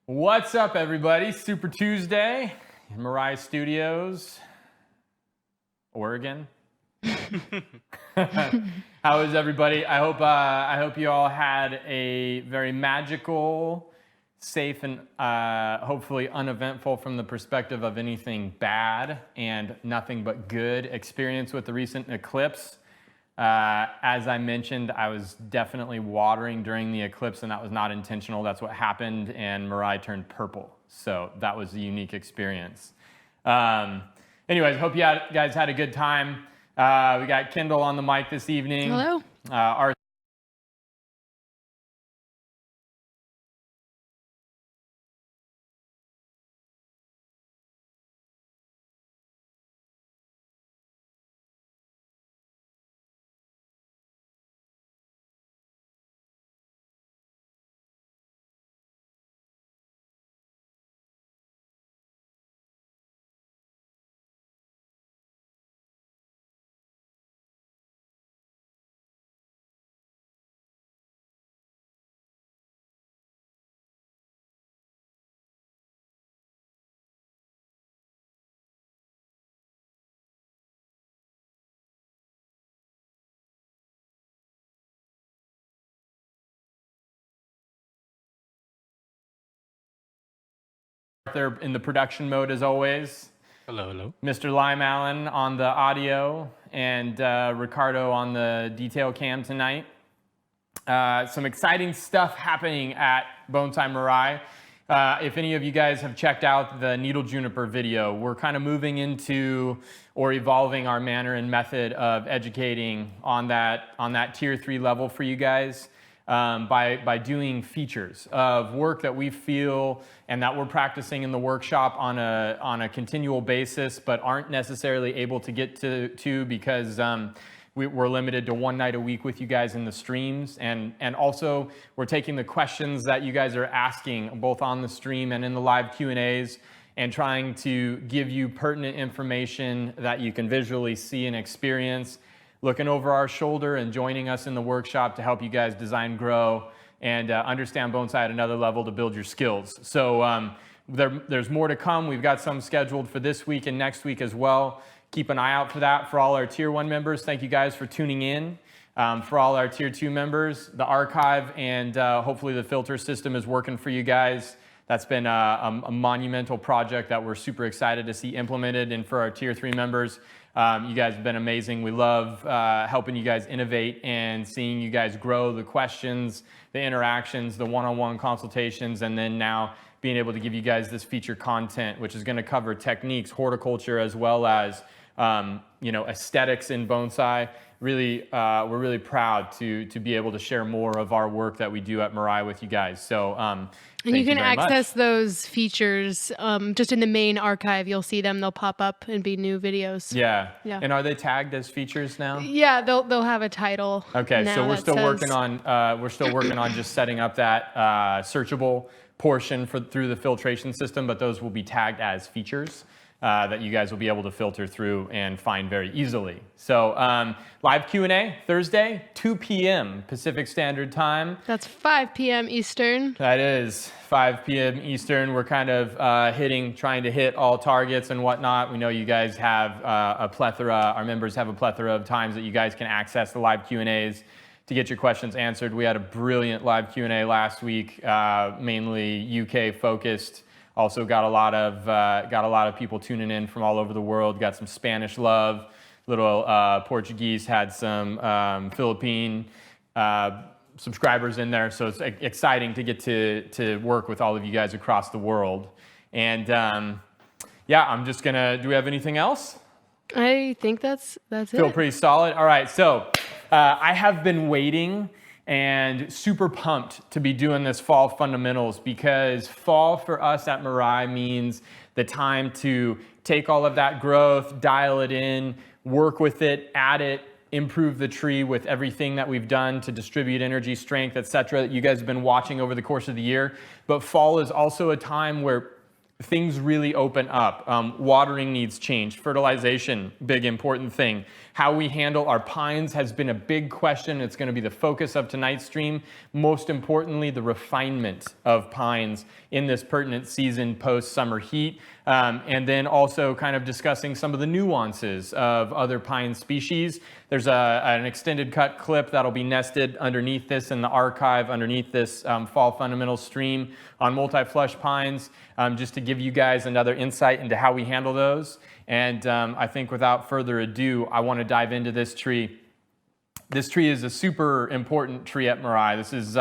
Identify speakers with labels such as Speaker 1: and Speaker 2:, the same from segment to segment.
Speaker 1: What's up, everybody? Super Tuesday in Mariah Studios, Oregon. How is everybody? I hope you all had a very magical, safe, and hopefully uneventful from the perspective of anything bad and nothing but good experience with the recent eclipse. As I mentioned, I was definitely watering during the eclipse, and that was not intentional. That's what happened, and Mariah turned purple. So that was a unique experience. Anyways, hope you guys had a good time. We got Kendall on the mic this evening.
Speaker 2: Hello.
Speaker 1: Arthur in the production mode as always.
Speaker 3: Hello, hello.
Speaker 1: Mr. Lime Allen on the audio, and Ricardo on the detail cam tonight. Some exciting stuff happening at Bonsai Mirai. If any of you guys have checked out the Needle Juniper video, we're kind of moving into or evolving our manner and method of educating on that tier 3 level for you guys. By doing features of work that we feel and that we're practicing in the workshop on a continual basis, but aren't necessarily able to get to because we're limited to one night a week with you guys in the streams. And also we're taking the questions that you guys are asking both on the stream and in the live Q&As and trying to give you pertinent information that you can visually see and experience, looking over our shoulder and joining us in the workshop to help you guys design, grow, and understand bonsai at another level to build your skills. So there's more to come. We've got some scheduled for this week and next week as well. Keep an eye out for that. For all our Tier 1 members, thank you guys for tuning in. For all our Tier 2 members, the archive and hopefully the filter system is working for you guys. That's been a monumental project that we're super excited to see implemented. And for our Tier 3 members, you guys have been amazing. We love helping you guys innovate and seeing you guys grow, the questions, the interactions, the one-on-one consultations, and then now being able to give you guys this feature content, which is going to cover techniques, horticulture, as well as aesthetics in bonsai. Really, we're really proud to be able to share more of our work that we do at Mirai with you guys. So,
Speaker 2: and you can access those features just in the main archive. You'll see them; they'll pop up and be new videos.
Speaker 1: Yeah. And are they tagged as features now?
Speaker 2: Yeah, they'll have a title.
Speaker 1: Okay, so we're still working on just setting up that searchable portion through the filtration system, but those will be tagged as features. That you guys will be able to filter through and find very easily. So live Q&A Thursday, 2 p.m. Pacific Standard Time.
Speaker 2: That's 5 p.m. Eastern.
Speaker 1: That is 5 p.m. Eastern. We're kind of trying to hit all targets and whatnot. We know you guys have our members have a plethora of times that you guys can access the live Q&As to get your questions answered. We had a brilliant live Q&A last week, mainly UK focused. Also got a lot of people tuning in from all over the world. Got some Spanish love, little Portuguese, had some Philippine subscribers in there. So it's exciting to get to work with all of you guys across the world. And I'm just gonna. Do we have anything else?
Speaker 2: I think that's it.
Speaker 1: Feel pretty solid. All right. So I have been waiting and super pumped to be doing this fall fundamentals, because fall for us at Mirai means the time to take all of that growth, dial it in, work with it, add it, improve the tree with everything that we've done to distribute energy, strength, etc. that you guys have been watching over the course of the year. But fall is also a time where things really open up. Watering needs change. Fertilization, big important thing. How we handle our pines has been a big question. It's going to be the focus of tonight's stream. Most importantly, the refinement of pines in this pertinent season post-summer heat. And then also kind of discussing some of the nuances of other pine species. There's an extended cut clip that'll be nested underneath this in the archive, underneath this fall fundamental stream on multi-flush pines, just to give you guys another insight into how we handle those. And I think without further ado, I want to dive into this tree. This tree is a super important tree at Mirai. This is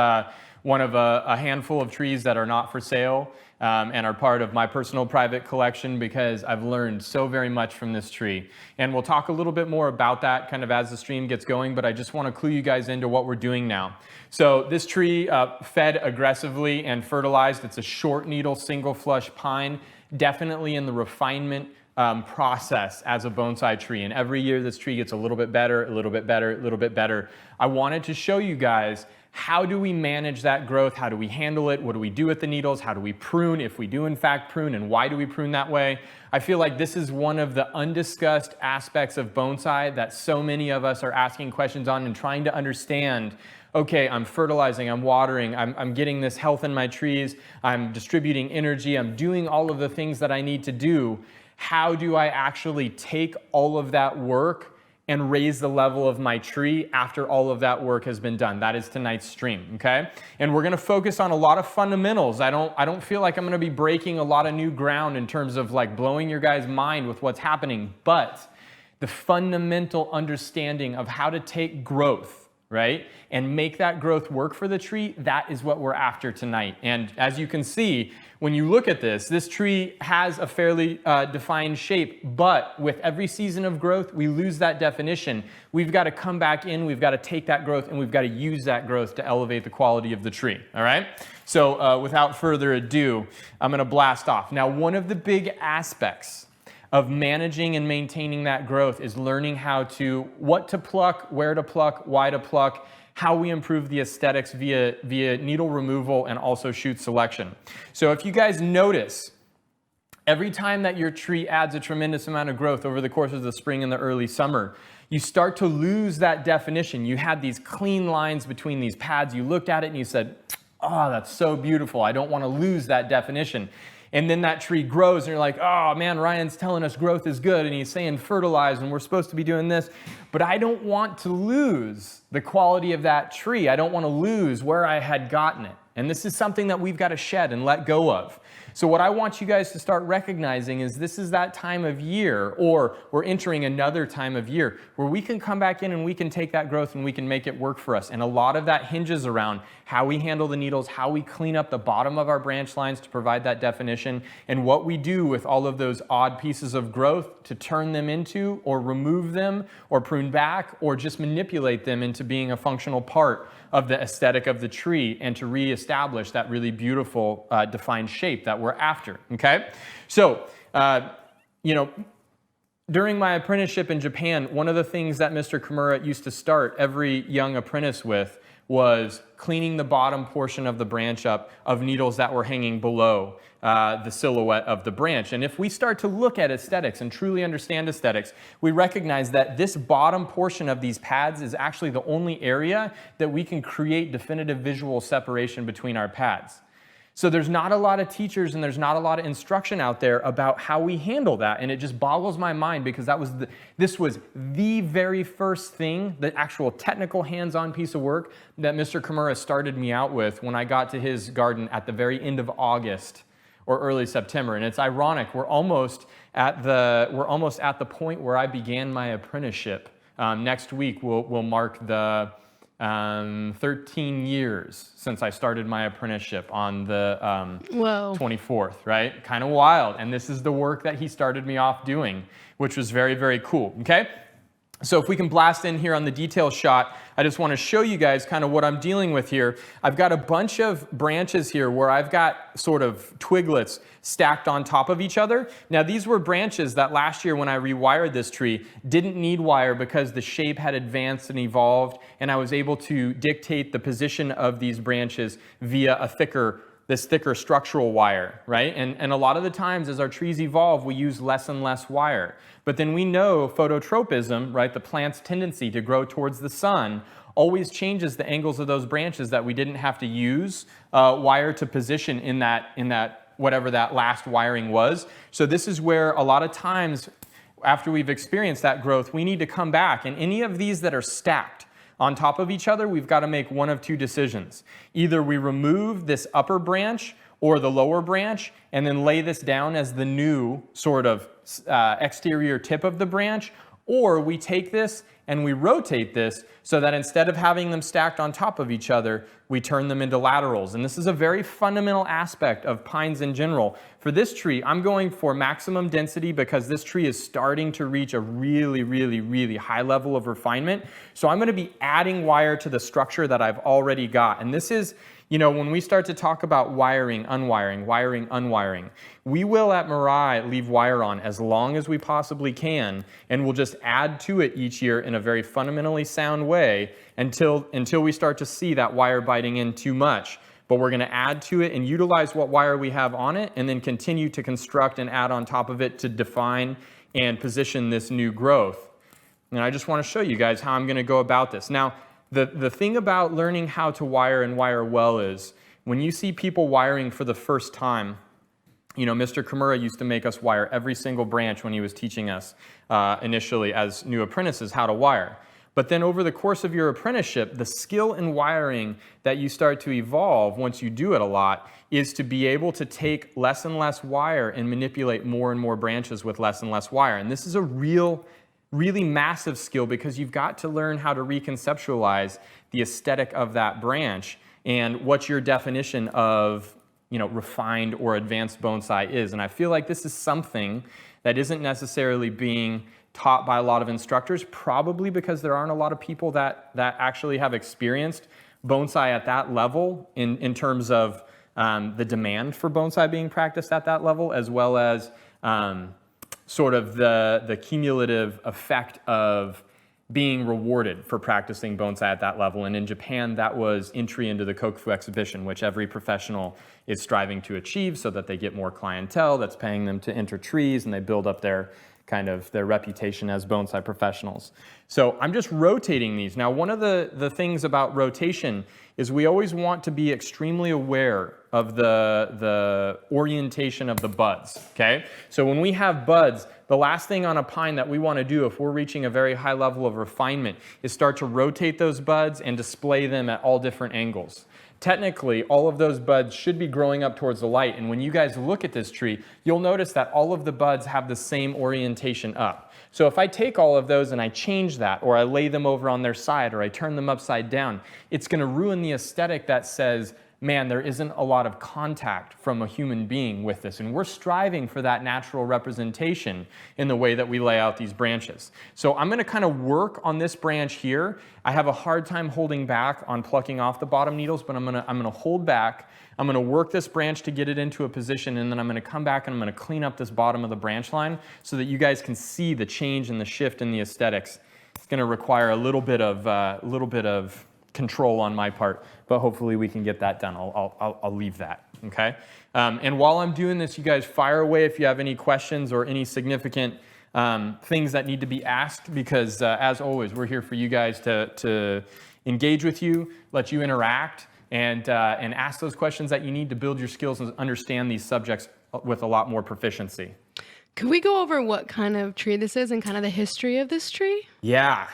Speaker 1: one of a handful of trees that are not for sale and are part of my personal private collection because I've learned so very much from this tree. And we'll talk a little bit more about that kind of as the stream gets going, but I just want to clue you guys into what we're doing now. So this tree fed aggressively and fertilized. It's a short needle, single flush pine, definitely in the refinement process as a bonsai tree. And every year this tree gets a little bit better, a little bit better, a little bit better. I wanted to show you guys, how do we manage that growth? How do we handle it? What do we do with the needles? How do we prune if we do in fact prune, and why do we prune that way? I feel like this is one of the undiscussed aspects of bonsai that so many of us are asking questions on and trying to understand. Okay, I'm fertilizing, I'm watering, I'm getting this health in my trees, I'm distributing energy, I'm doing all of the things that I need to do. How do I actually take all of that work and raise the level of my tree after all of that work has been done? That is tonight's stream, okay? And we're gonna focus on a lot of fundamentals. I don't feel like I'm gonna be breaking a lot of new ground in terms of like blowing your guys' mind with what's happening, but the fundamental understanding of how to take growth, right, and make that growth work for the tree, that is what we're after tonight. And as you can see, when you look at this, this tree has a fairly defined shape, but with every season of growth, we lose that definition. We've got to come back in, we've got to take that growth, and we've got to use that growth to elevate the quality of the tree, all right? So without further ado, I'm gonna blast off. Now, one of the big aspects of managing and maintaining that growth is learning what to pluck, where to pluck, why to pluck, how we improve the aesthetics via needle removal and also shoot selection. So if you guys notice, every time that your tree adds a tremendous amount of growth over the course of the spring and the early summer, you start to lose that definition. You had these clean lines between these pads. You looked at it and you said, oh, that's so beautiful. I don't want to lose that definition. And then that tree grows and you're like, oh man, Ryan's telling us growth is good and he's saying fertilize and we're supposed to be doing this, but I don't want to lose the quality of that tree. I don't want to lose where I had gotten it. And this is something that we've got to shed and let go of. So what I want you guys to start recognizing is this is that time of year, or we're entering another time of year, where we can come back in and we can take that growth and we can make it work for us. And a lot of that hinges around how we handle the needles, how we clean up the bottom of our branch lines to provide that definition, and what we do with all of those odd pieces of growth to turn them into, or remove them, or prune back, or just manipulate them into being a functional part of the aesthetic of the tree and to reestablish that really beautiful defined shape that we're after, okay? So, during my apprenticeship in Japan, one of the things that Mr. Kimura used to start every young apprentice with was cleaning the bottom portion of the branch up of needles that were hanging below the silhouette of the branch. And if we start to look at aesthetics and truly understand aesthetics, we recognize that this bottom portion of these pads is actually the only area that we can create definitive visual separation between our pads. So there's not a lot of teachers and there's not a lot of instruction out there about how we handle that. And it just boggles my mind because this was the very first thing, the actual technical hands-on piece of work that Mr. Kimura started me out with when I got to his garden at the very end of August or early September. And it's ironic, we're almost at the point where I began my apprenticeship. Next week we'll mark the 13 years since I started my apprenticeship on the 24th, right? Kind of wild. And this is the work that he started me off doing, which was very, very cool, okay? So if we can blast in here on the detail shot, I just want to show you guys kind of what I'm dealing with here. I've got a bunch of branches here where I've got sort of twiglets stacked on top of each other. Now these were branches that last year when I rewired this tree didn't need wire because the shape had advanced and evolved, and I was able to dictate the position of these branches via a thicker thicker structural wire, right? And a lot of the times as our trees evolve, we use less and less wire. But then we know phototropism, right, the plant's tendency to grow towards the sun, always changes the angles of those branches that we didn't have to use wire to position in that whatever that last wiring was. So this is where a lot of times after we've experienced that growth, we need to come back, and any of these that are stacked on top of each other, we've got to make one of two decisions. Either we remove this upper branch or the lower branch and then lay this down as the new sort of exterior tip of the branch, or we take this and we rotate this so that instead of having them stacked on top of each other, we turn them into laterals. And this is a very fundamental aspect of pines in general. For this tree, I'm going for maximum density because this tree is starting to reach a really, really, really high level of refinement. So I'm going to be adding wire to the structure that I've already got. And this is, you know, when we start to talk about wiring, unwiring, we will at Mirai leave wire on as long as we possibly can, and we'll just add to it each year in a very fundamentally sound way until we start to see that wire biting in too much. But we're going to add to it and utilize what wire we have on it, and then continue to construct and add on top of it to define and position this new growth. And I just want to show you guys how I'm going to go about this. Now, the thing about learning how to wire and wire well is when you see people wiring for the first time, you know, Mr. Kimura used to make us wire every single branch when he was teaching us initially as new apprentices how to wire. But then over the course of your apprenticeship, the skill in wiring that you start to evolve once you do it a lot is to be able to take less and less wire and manipulate more and more branches with less and less wire. And this is a really massive skill because you've got to learn how to reconceptualize the aesthetic of that branch and what your definition of, you know, refined or advanced bonsai is. And I feel like this is something that isn't necessarily being taught by a lot of instructors, probably because there aren't a lot of people that actually have experienced bonsai at that level in terms of the demand for bonsai being practiced at that level, as well as sort of the cumulative effect of being rewarded for practicing bonsai at that level. And in Japan, that was entry into the Kokufu exhibition, which every professional is striving to achieve so that they get more clientele that's paying them to enter trees, and they build up their reputation as bonsai professionals. So I'm just rotating these. Now, one of the things about rotation is we always want to be extremely aware of the orientation of the buds, okay? So when we have buds, the last thing on a pine that we want to do if we're reaching a very high level of refinement is start to rotate those buds and display them at all different angles. Technically, all of those buds should be growing up towards the light, and when you guys look at this tree, you'll notice that all of the buds have the same orientation up. So if I take all of those and I change that, or I lay them over on their side, or I turn them upside down, it's going to ruin the aesthetic that says, man, there isn't a lot of contact from a human being with this. And we're striving for that natural representation in the way that we lay out these branches. So I'm going to kind of work on this branch here. I have a hard time holding back on plucking off the bottom needles, but I'm going to hold back. I'm going to work this branch to get it into a position, and then I'm going to come back and I'm going to clean up this bottom of the branch line so that you guys can see the change and the shift in the aesthetics. It's going to require a little bit of control on my part, but hopefully we can get that done. I'll leave that, okay? And while I'm doing this, you guys fire away if you have any questions or any significant things that need to be asked, because as always, we're here for you guys to engage with you, let you interact, and ask those questions that you need to build your skills and understand these subjects with a lot more proficiency.
Speaker 2: Could we go over what kind of tree this is and kind of the history of this tree?
Speaker 1: Yeah.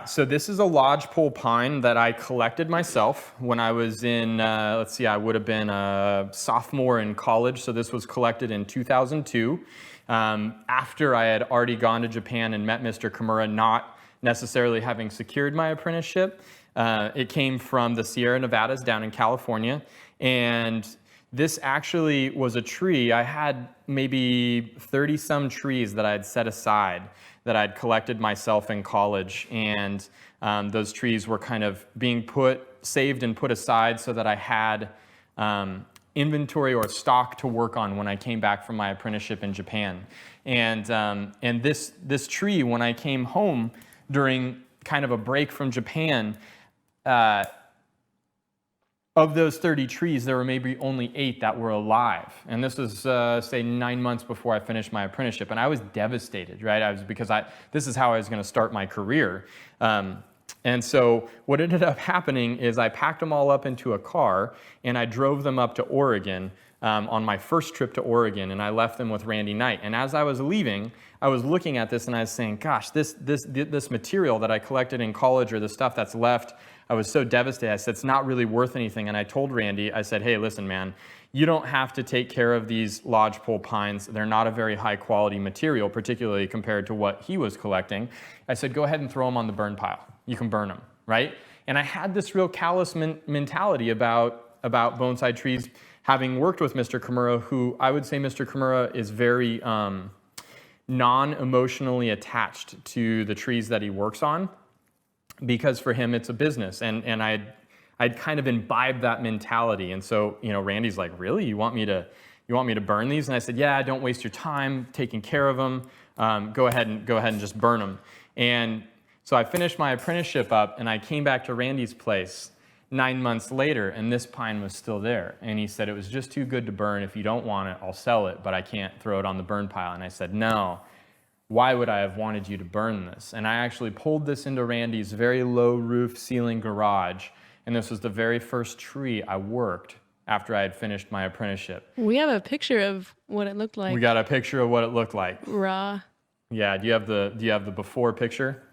Speaker 1: So this is a lodgepole pine that I collected myself when I was in, I would have been a sophomore in college. So this was collected in 2002, after I had already gone to Japan and met Mr. Kimura, not necessarily having secured my apprenticeship. It came from the Sierra Nevadas down in California, and this actually was a tree. I had maybe 30 some trees that I had set aside that I'd collected myself in college, and those trees were kind of being saved and put aside so that I had inventory or stock to work on when I came back from my apprenticeship in Japan. And this tree, when I came home during kind of a break from Japan, of those 30 trees, there were maybe only 8 that were alive. And this was, say, 9 months before I finished my apprenticeship. And I was devastated, right? This is how I was going to start my career. And so what ended up happening is I packed them all up into a car and I drove them up to Oregon on my first trip to Oregon, and I left them with Randy Knight. And as I was leaving, I was looking at this and I was saying, gosh, this material that I collected in college, or the stuff that's left, I was so devastated. I said, it's not really worth anything. And I told Randy, I said, hey, listen, man, you don't have to take care of these lodgepole pines. They're not a very high quality material, particularly compared to what he was collecting. I said, go ahead and throw them on the burn pile. You can burn them, right? And I had this real callous mentality about bonsai trees, having worked with Mr. Kimura, who I would say Mr. Kimura is very non-emotionally attached to the trees that he works on, because for him it's a business, and I'd kind of imbibed that mentality. And so, Randy's like, really? You want me to burn these? And I said, yeah, don't waste your time taking care of them. Go ahead and just burn them. And so I finished my apprenticeship up, and I came back to Randy's place 9 months later, and this pine was still there. And he said, it was just too good to burn. If you don't want it, I'll sell it, but I can't throw it on the burn pile. And I said, no, why would I have wanted you to burn this? And I actually pulled this into Randy's very low roof ceiling garage, and this was the very first tree I worked after I had finished my apprenticeship.
Speaker 2: We have a picture of what it looked like.
Speaker 1: We got a picture of what it looked like.
Speaker 2: Raw.
Speaker 1: Yeah, do you have the before picture?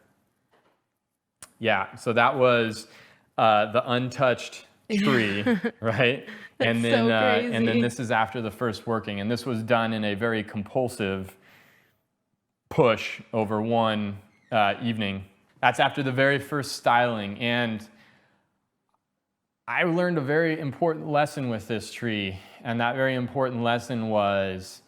Speaker 1: Yeah, so that was the untouched tree, right? And then and then this is after the first working, and this was done in a very compulsive push over one evening. That's after the very first styling, and I learned a very important lesson with this tree, and that very important lesson was,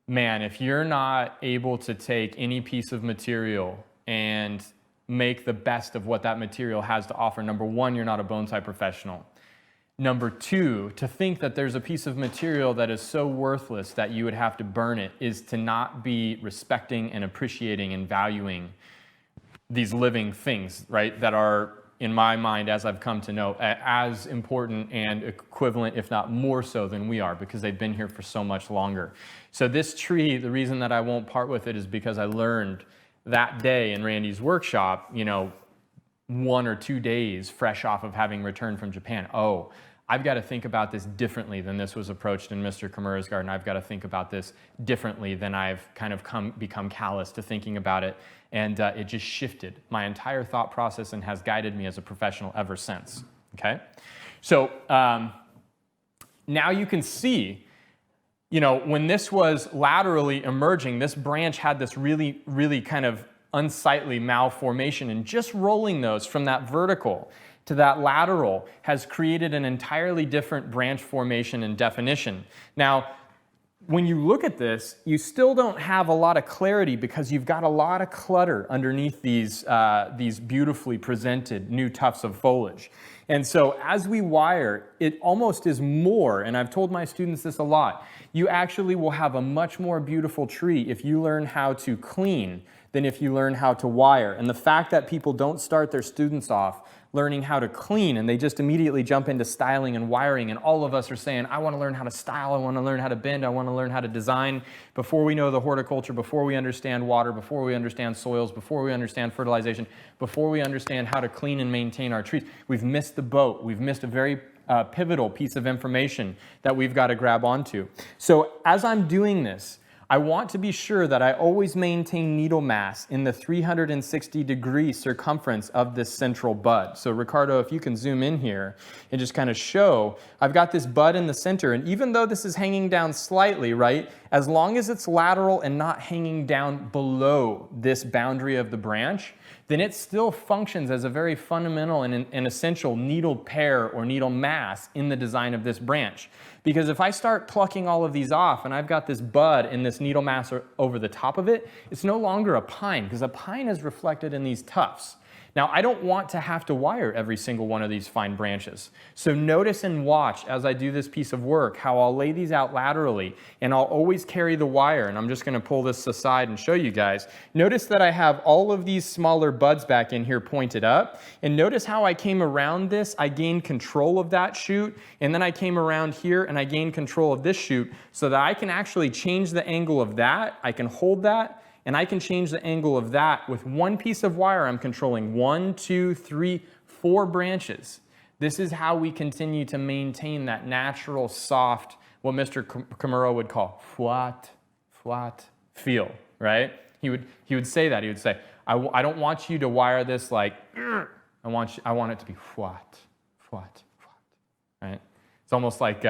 Speaker 1: man, if you're not able to take any piece of material and make the best of what that material has to offer, number one, you're not a bonsai professional. Number two, to think that there's a piece of material that is so worthless that you would have to burn it is to not be respecting and appreciating and valuing these living things, right, that are, in my mind, as I've come to know, as important and equivalent, if not more so than we are, because they've been here for so much longer. So this tree, the reason that I won't part with it is because I learned that day in Randy's workshop, 1 or 2 days fresh off of having returned from Japan, oh, I've got to think about this differently than this was approached in Mr. Kimura's garden. I've got to think about this differently than I've kind of become callous to thinking about it. And it just shifted my entire thought process and has guided me as a professional ever since, okay? So now you can see, when this was laterally emerging, this branch had this really, really kind of unsightly malformation, and just rolling those from that vertical to that lateral has created an entirely different branch formation and definition. Now, when you look at this, you still don't have a lot of clarity because you've got a lot of clutter underneath these beautifully presented new tufts of foliage. And so as we wire, it almost is more, and I've told my students this a lot, you actually will have a much more beautiful tree if you learn how to clean than if you learn how to wire. And the fact that people don't start their students off learning how to clean and they just immediately jump into styling and wiring, and all of us are saying, I want to learn how to style, I want to learn how to bend, I want to learn how to design, before we know the horticulture, before we understand water, before we understand soils, before we understand fertilization, before we understand how to clean and maintain our trees. We've missed the boat. We've missed a very pivotal piece of information that we've got to grab onto. So as I'm doing this, I want to be sure that I always maintain needle mass in the 360-degree circumference of this central bud. So Ricardo, if you can zoom in here and just kind of show, I've got this bud in the center, and even though this is hanging down slightly, right, as long as it's lateral and not hanging down below this boundary of the branch, then it still functions as a very fundamental and essential needle pair or needle mass in the design of this branch. Because if I start plucking all of these off and I've got this bud and this needle mass over the top of it, it's no longer a pine, because a pine is reflected in these tufts. Now, I don't want to have to wire every single one of these fine branches. So notice and watch as I do this piece of work how I'll lay these out laterally, and I'll always carry the wire. And I'm just going to pull this aside and show you guys. Notice that I have all of these smaller buds back in here pointed up. And notice how I came around this. I gained control of that shoot, and then I came around here and I gained control of this shoot so that I can actually change the angle of that. I can hold that, and I can change the angle of that with one piece of wire. I'm controlling 1, 2, 3, 4 branches. This is how we continue to maintain that natural, soft, what Mr. Kimura would call flat feel, right? He would say that. He would say, I don't want you to wire this like, I want it to be flat, right? It's almost like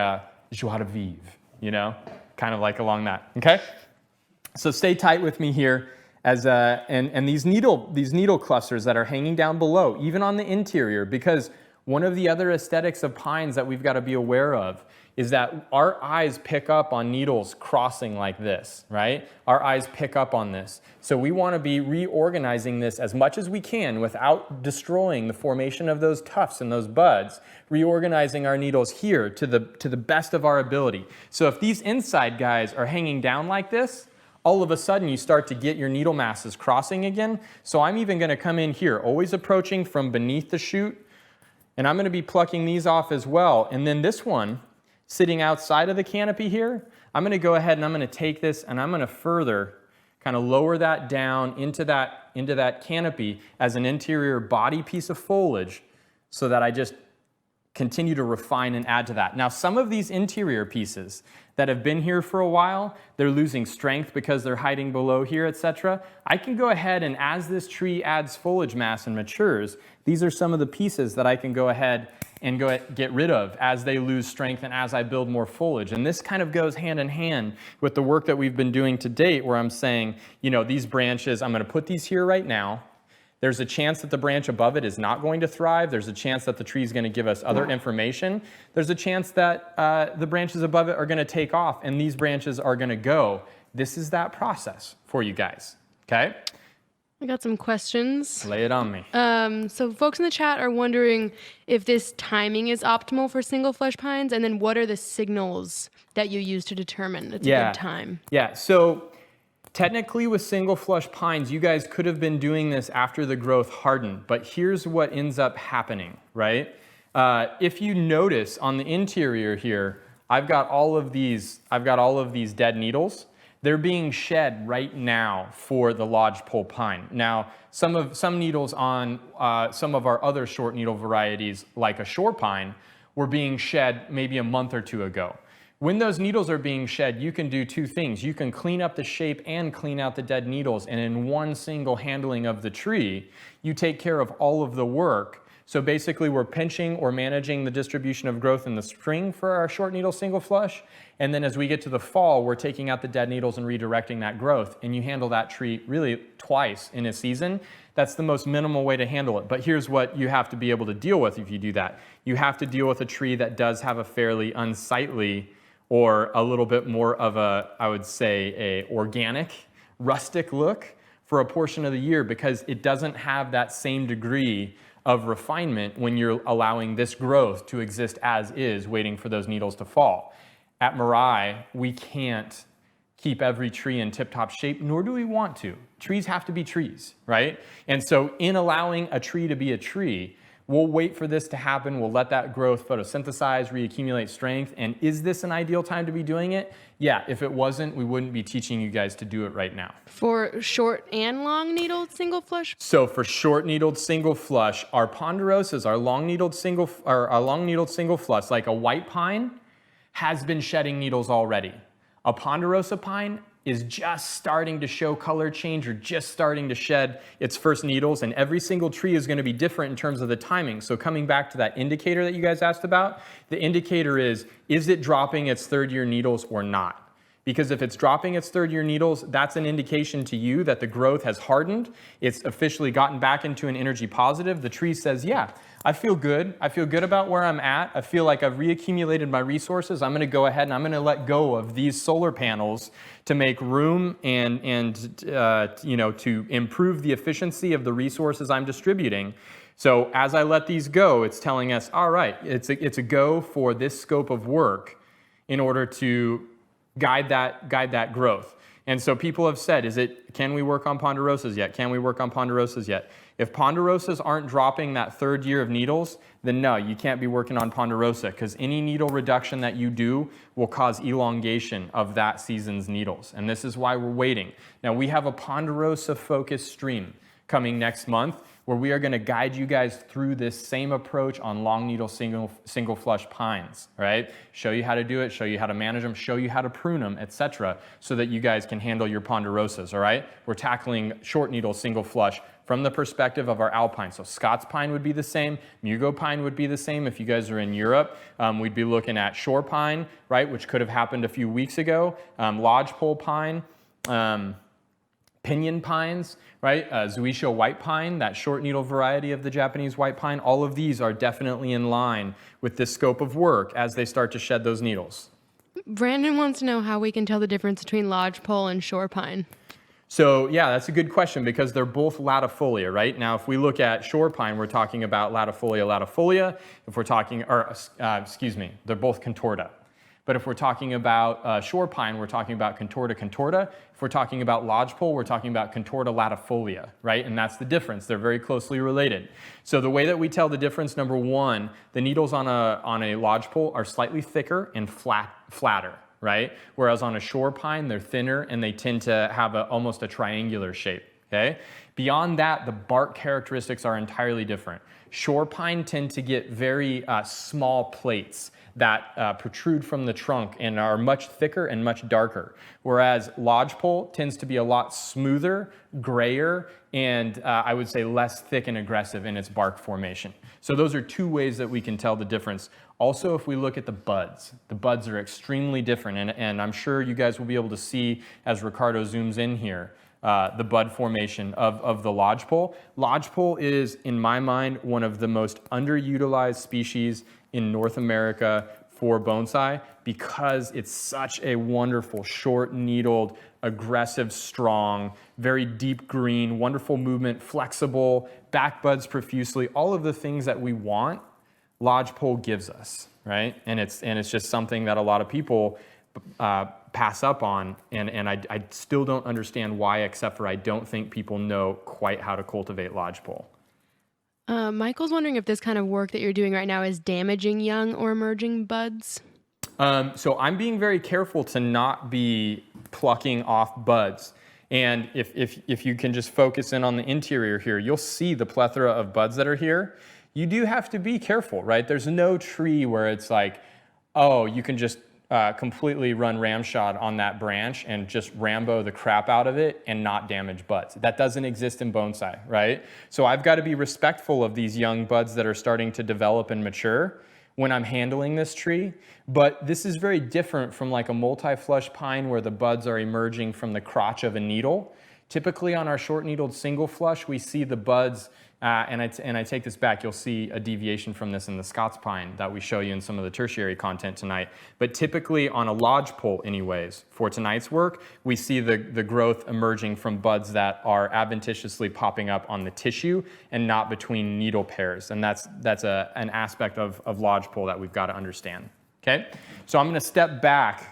Speaker 1: joie de vivre, you know, kind of like along that, okay? So stay tight with me here as and these needle clusters that are hanging down below, even on the interior, because one of the other aesthetics of pines that we've got to be aware of is that our eyes pick up on needles crossing like this, right? Our eyes pick up on this. So we want to be reorganizing this as much as we can without destroying the formation of those tufts and those buds, reorganizing our needles here to the best of our ability. So if these inside guys are hanging down like this, all of a sudden you start to get your needle masses crossing again. So I'm even going to come in here, always approaching from beneath the shoot, and I'm going to be plucking these off as well. And then this one, sitting outside of the canopy here, I'm going to go ahead and I'm going to take this and I'm going to further kind of lower that down into that canopy as an interior body piece of foliage so that I just continue to refine and add to that. Now, some of these interior pieces that have been here for a while, they're losing strength because they're hiding below here, etc. I can go ahead and as this tree adds foliage mass and matures, these are some of the pieces that I can go ahead and get rid of as they lose strength and as I build more foliage. And this kind of goes hand in hand with the work that we've been doing to date where I'm saying, you know, these branches, I'm going to put these here right now. There's a chance that the branch above it is not going to thrive. There's a chance that the tree is going to give us other information. There's a chance that the branches above it are going to take off and these branches are going to go. This is that process for you guys, okay?
Speaker 2: I got some questions.
Speaker 1: Lay it on me.
Speaker 2: So folks in the chat are wondering if this timing is optimal for single flush pines, and then what are the signals that you use to determine it's a good time? Yeah,
Speaker 1: so technically with single flush pines, you guys could have been doing this after the growth hardened, but here's what ends up happening, right? If you notice on the interior here, I've got all of these dead needles. They're being shed right now for the lodgepole pine. Now, some needles on some of our other short needle varieties, like a shore pine, were being shed maybe a month or two ago. When those needles are being shed, you can do two things. You can clean up the shape and clean out the dead needles, and in one single handling of the tree, you take care of all of the work. So basically we're pinching or managing the distribution of growth in the spring for our short needle single flush. And then as we get to the fall, we're taking out the dead needles and redirecting that growth. And you handle that tree really twice in a season. That's the most minimal way to handle it. But here's what you have to be able to deal with if you do that. You have to deal with a tree that does have a fairly unsightly or a little bit more of a, I would say, a organic, rustic look for a portion of the year because it doesn't have that same degree of refinement when you're allowing this growth to exist as is, waiting for those needles to fall. At Mirai, we can't keep every tree in tip-top shape, nor do we want to. Trees have to be trees, right? And so in allowing a tree to be a tree, we'll wait for this to happen. We'll let that growth photosynthesize, reaccumulate strength. And is this an ideal time to be doing it? Yeah, if it wasn't, we wouldn't be teaching you guys to do it right now.
Speaker 2: For short and long needled single flush?
Speaker 1: So for short needled single flush, our ponderosas, our long needled single flush, like a white pine, has been shedding needles already. A ponderosa pine is just starting to show color change or just starting to shed its first needles, and every single tree is going to be different in terms of the timing. So coming back to that indicator that you guys asked about, the indicator is it dropping its third year needles or not? Because if it's dropping its third year needles, that's an indication to you that the growth has hardened. It's officially gotten back into an energy positive. The tree says, yeah, I feel good. I feel good about where I'm at. I feel like I've reaccumulated my resources. I'm going to go ahead and I'm going to let go of these solar panels to make room and to improve the efficiency of the resources I'm distributing. So as I let these go, it's telling us, all right, it's a go for this scope of work in order to guide that growth. And so people have said, can we work on ponderosas yet? Can we work on ponderosas yet? If ponderosas aren't dropping that third year of needles, then no, you can't be working on ponderosa, because any needle reduction that you do will cause elongation of that season's needles. And this is why we're waiting. Now we have a ponderosa focused stream coming next month, where we are going to guide you guys through this same approach on long needle single flush pines, right? Show you how to do it, show you how to manage them, show you how to prune them, etc., so that you guys can handle your ponderosas, all right? We're tackling short needle single flush from the perspective of our alpine. So Scots pine would be the same, Mugo pine would be the same. If you guys are in Europe, we'd be looking at shore pine, right, which could have happened a few weeks ago, lodgepole pine, pinyon pines, right? Zuisho white pine, that short needle variety of the Japanese white pine, all of these are definitely in line with this scope of work as they start to shed those needles.
Speaker 2: Brandon wants to know how we can tell the difference between lodgepole and shore pine.
Speaker 1: So yeah, that's a good question, because they're both latifolia, right? Now, if we look at shore pine, we're talking about latifolia. If we're talking, they're both contorta. But if we're talking about shore pine, we're talking about contorta. If we're talking about lodgepole, we're talking about contorta latifolia, right? And that's the difference. They're very closely related. So the way that we tell the difference, number one, the needles on a lodgepole are slightly thicker and flatter, right? Whereas on a shore pine, they're thinner and they tend to have almost a triangular shape, okay? Beyond that, the bark characteristics are entirely different. Shore pine tend to get very small plates that protrude from the trunk and are much thicker and much darker. Whereas lodgepole tends to be a lot smoother, grayer, and I would say less thick and aggressive in its bark formation. So those are two ways that we can tell the difference. Also, if we look at the buds are extremely different, and I'm sure you guys will be able to see as Ricardo zooms in here, the bud formation of the lodgepole. Lodgepole is, in my mind, one of the most underutilized species in North America for bonsai, because it's such a wonderful, short-needled, aggressive, strong, very deep green, wonderful movement, flexible, back buds profusely, all of the things that we want, lodgepole gives us, right? And it's just something that a lot of people pass up on, and I still don't understand why, except for I don't think people know quite how to cultivate lodgepole.
Speaker 2: Michael's wondering if this kind of work that you're doing right now is damaging young or emerging buds.
Speaker 1: So I'm being very careful to not be plucking off buds. And if you can just focus in on the interior here, you'll see the plethora of buds that are here. You do have to be careful, right? There's no tree where it's like, oh, you can just completely run ramshot on that branch and just Rambo the crap out of it and not damage buds. That doesn't exist in bonsai, right? So I've got to be respectful of these young buds that are starting to develop and mature when I'm handling this tree. But this is very different from like a multi-flush pine where the buds are emerging from the crotch of a needle. Typically on our short-needled single flush, we see the buds, and I take this back, you'll see a deviation from this in the Scots pine that we show you in some of the tertiary content tonight. But typically on a lodgepole anyways, for tonight's work, we see the growth emerging from buds that are adventitiously popping up on the tissue and not between needle pairs. And that's an aspect of lodgepole that we've got to understand, okay? So I'm gonna step back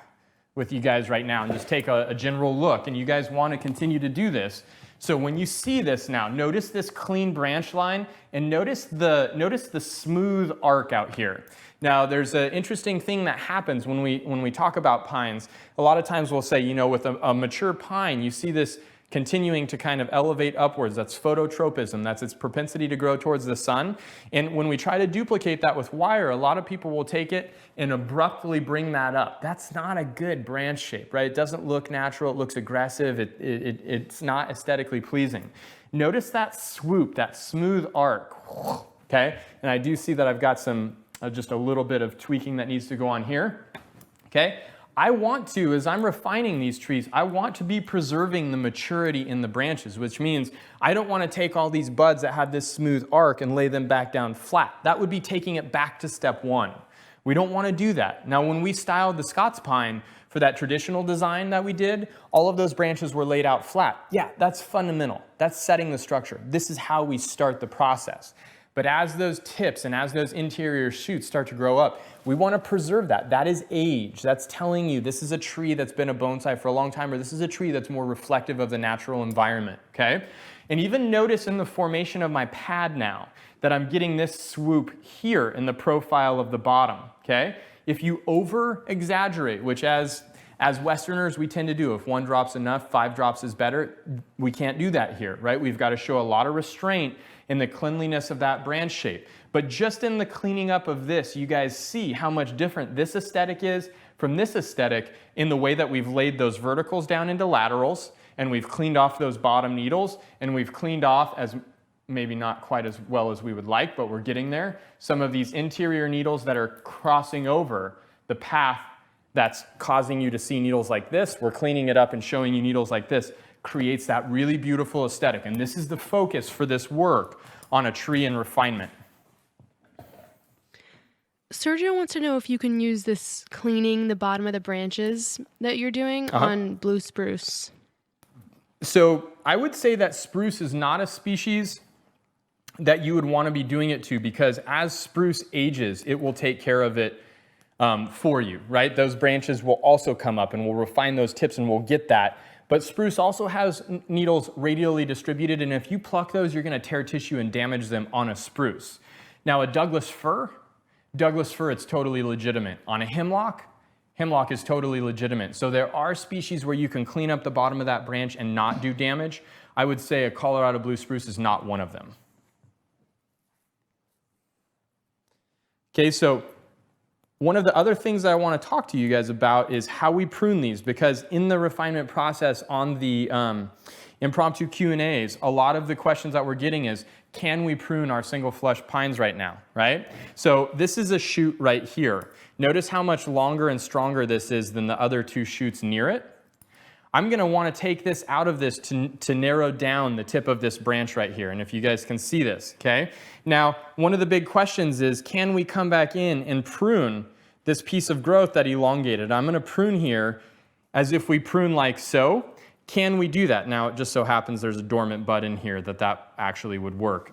Speaker 1: with you guys right now and just take a general look, and you guys want to continue to do this. So when you see this now, notice this clean branch line and notice the smooth arc out here. Now there's an interesting thing that happens when we talk about pines. A lot of times we'll say, you know, with a mature pine, you see this continuing to kind of elevate upwards. That's phototropism. That's its propensity to grow towards the sun. And when we try to duplicate that with wire, a lot of people will take it and abruptly bring that up. That's not a good branch shape, right? It doesn't look natural. It looks aggressive. It's not aesthetically pleasing. Notice that swoop, that smooth arc, okay? And I do see that I've got some, just a little bit of tweaking that needs to go on here, okay? I want to, as I'm refining these trees, I want to be preserving the maturity in the branches, which means I don't want to take all these buds that have this smooth arc and lay them back down flat. That would be taking it back to step one. We don't want to do that. Now, when we styled the Scots pine for that traditional design that we did, all of those branches were laid out flat. Yeah, that's fundamental. That's setting the structure. This is how we start the process. But as those tips and as those interior shoots start to grow up, we want to preserve that. That is age. That's telling you this is a tree that's been a bonsai for a long time, or this is a tree that's more reflective of the natural environment, okay? And even notice in the formation of my pad now that I'm getting this swoop here in the profile of the bottom, okay? If you over-exaggerate, which as Westerners we tend to do, if one drop's enough, 5 drops is better, we can't do that here, right? We've got to show a lot of restraint in the cleanliness of that branch shape. But just in the cleaning up of this, you guys see how much different this aesthetic is from this aesthetic in the way that we've laid those verticals down into laterals, and we've cleaned off those bottom needles, and we've cleaned off, as maybe not quite as well as we would like, but we're getting there, some of these interior needles that are crossing over the path that's causing you to see needles like this. We're cleaning it up and showing you needles like this. Creates that really beautiful aesthetic. And this is the focus for this work on a tree and refinement.
Speaker 2: Sergio wants to know if you can use this cleaning the bottom of the branches that you're doing on blue spruce.
Speaker 1: So I would say that spruce is not a species that you would want to be doing it to, because as spruce ages, it will take care of it for you, right? Those branches will also come up and we'll refine those tips and we'll get that. But spruce also has needles radially distributed, and if you pluck those, you're going to tear tissue and damage them on a spruce. Now, a Douglas fir, it's totally legitimate. On a hemlock is totally legitimate. So there are species where you can clean up the bottom of that branch and not do damage. I would say a Colorado blue spruce is not one of them. Okay, so one of the other things that I want to talk to you guys about is how we prune these, because in the refinement process on the impromptu Q&As, a lot of the questions that we're getting is, can we prune our single flush pines right now, right? So this is a shoot right here. Notice how much longer and stronger this is than the other 2 shoots near it. I'm going to want to take this out of this to narrow down the tip of this branch right here. And if you guys can see this, okay? Now, one of the big questions is, can we come back in and prune this piece of growth that elongated? I'm going to prune here as if we prune like so. Can we do that? Now, it just so happens there's a dormant bud in here that actually would work.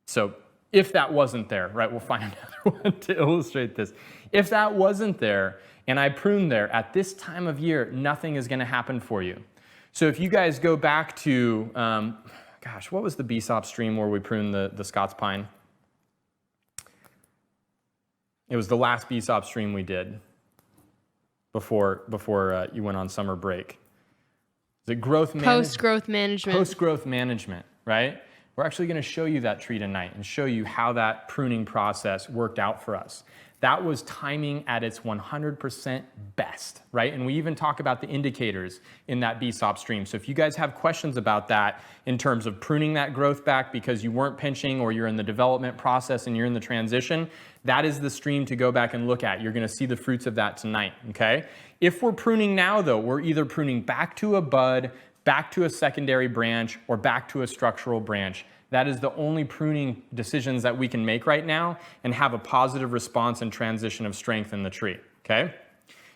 Speaker 1: So if that wasn't there, right, we'll find another one to illustrate this. If that wasn't there, and I pruned there, at this time of year, nothing is going to happen for you. So if you guys go back to, gosh, what was the BSOP stream where we pruned the Scots pine? It was the last BSOP stream we did before you went on summer break. Is it growth management?
Speaker 2: Post-growth management.
Speaker 1: Post-growth management, right? We're actually going to show you that tree tonight and show you how that pruning process worked out for us. That was timing at its 100% best, right? And we even talk about the indicators in that BSOP stream. So if you guys have questions about that in terms of pruning that growth back because you weren't pinching, or you're in the development process and you're in the transition, that is the stream to go back and look at. You're going to see the fruits of that tonight, okay? If we're pruning now, though, we're either pruning back to a bud, back to a secondary branch, or back to a structural branch. That is the only pruning decisions that we can make right now and have a positive response and transition of strength in the tree, okay?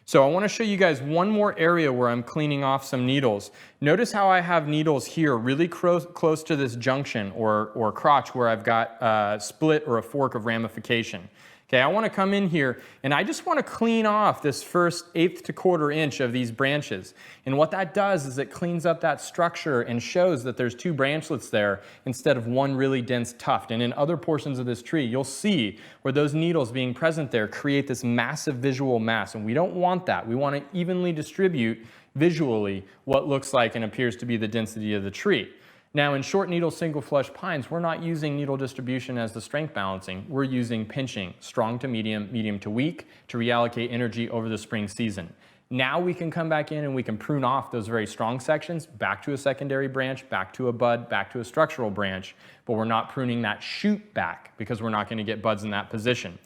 Speaker 1: So I want to show you guys one more area where I'm cleaning off some needles. Notice how I have needles here really close to this junction or crotch where I've got a split or a fork of ramification. Okay, I want to come in here and I just want to clean off this first 1/8 to 1/4 inch of these branches. And what that does is it cleans up that structure and shows that there's 2 branchlets there instead of one really dense tuft. And in other portions of this tree, you'll see where those needles being present there create this massive visual mass. And we don't want that. We want to evenly distribute visually what looks like and appears to be the density of the tree. Now, in short needle single flush pines, we're not using needle distribution as the strength balancing. We're using pinching, strong to medium, medium to weak, to reallocate energy over the spring season. Now we can come back in and we can prune off those very strong sections back to a secondary branch, back to a bud, back to a structural branch, but we're not pruning that shoot back because we're not going to get buds in that position.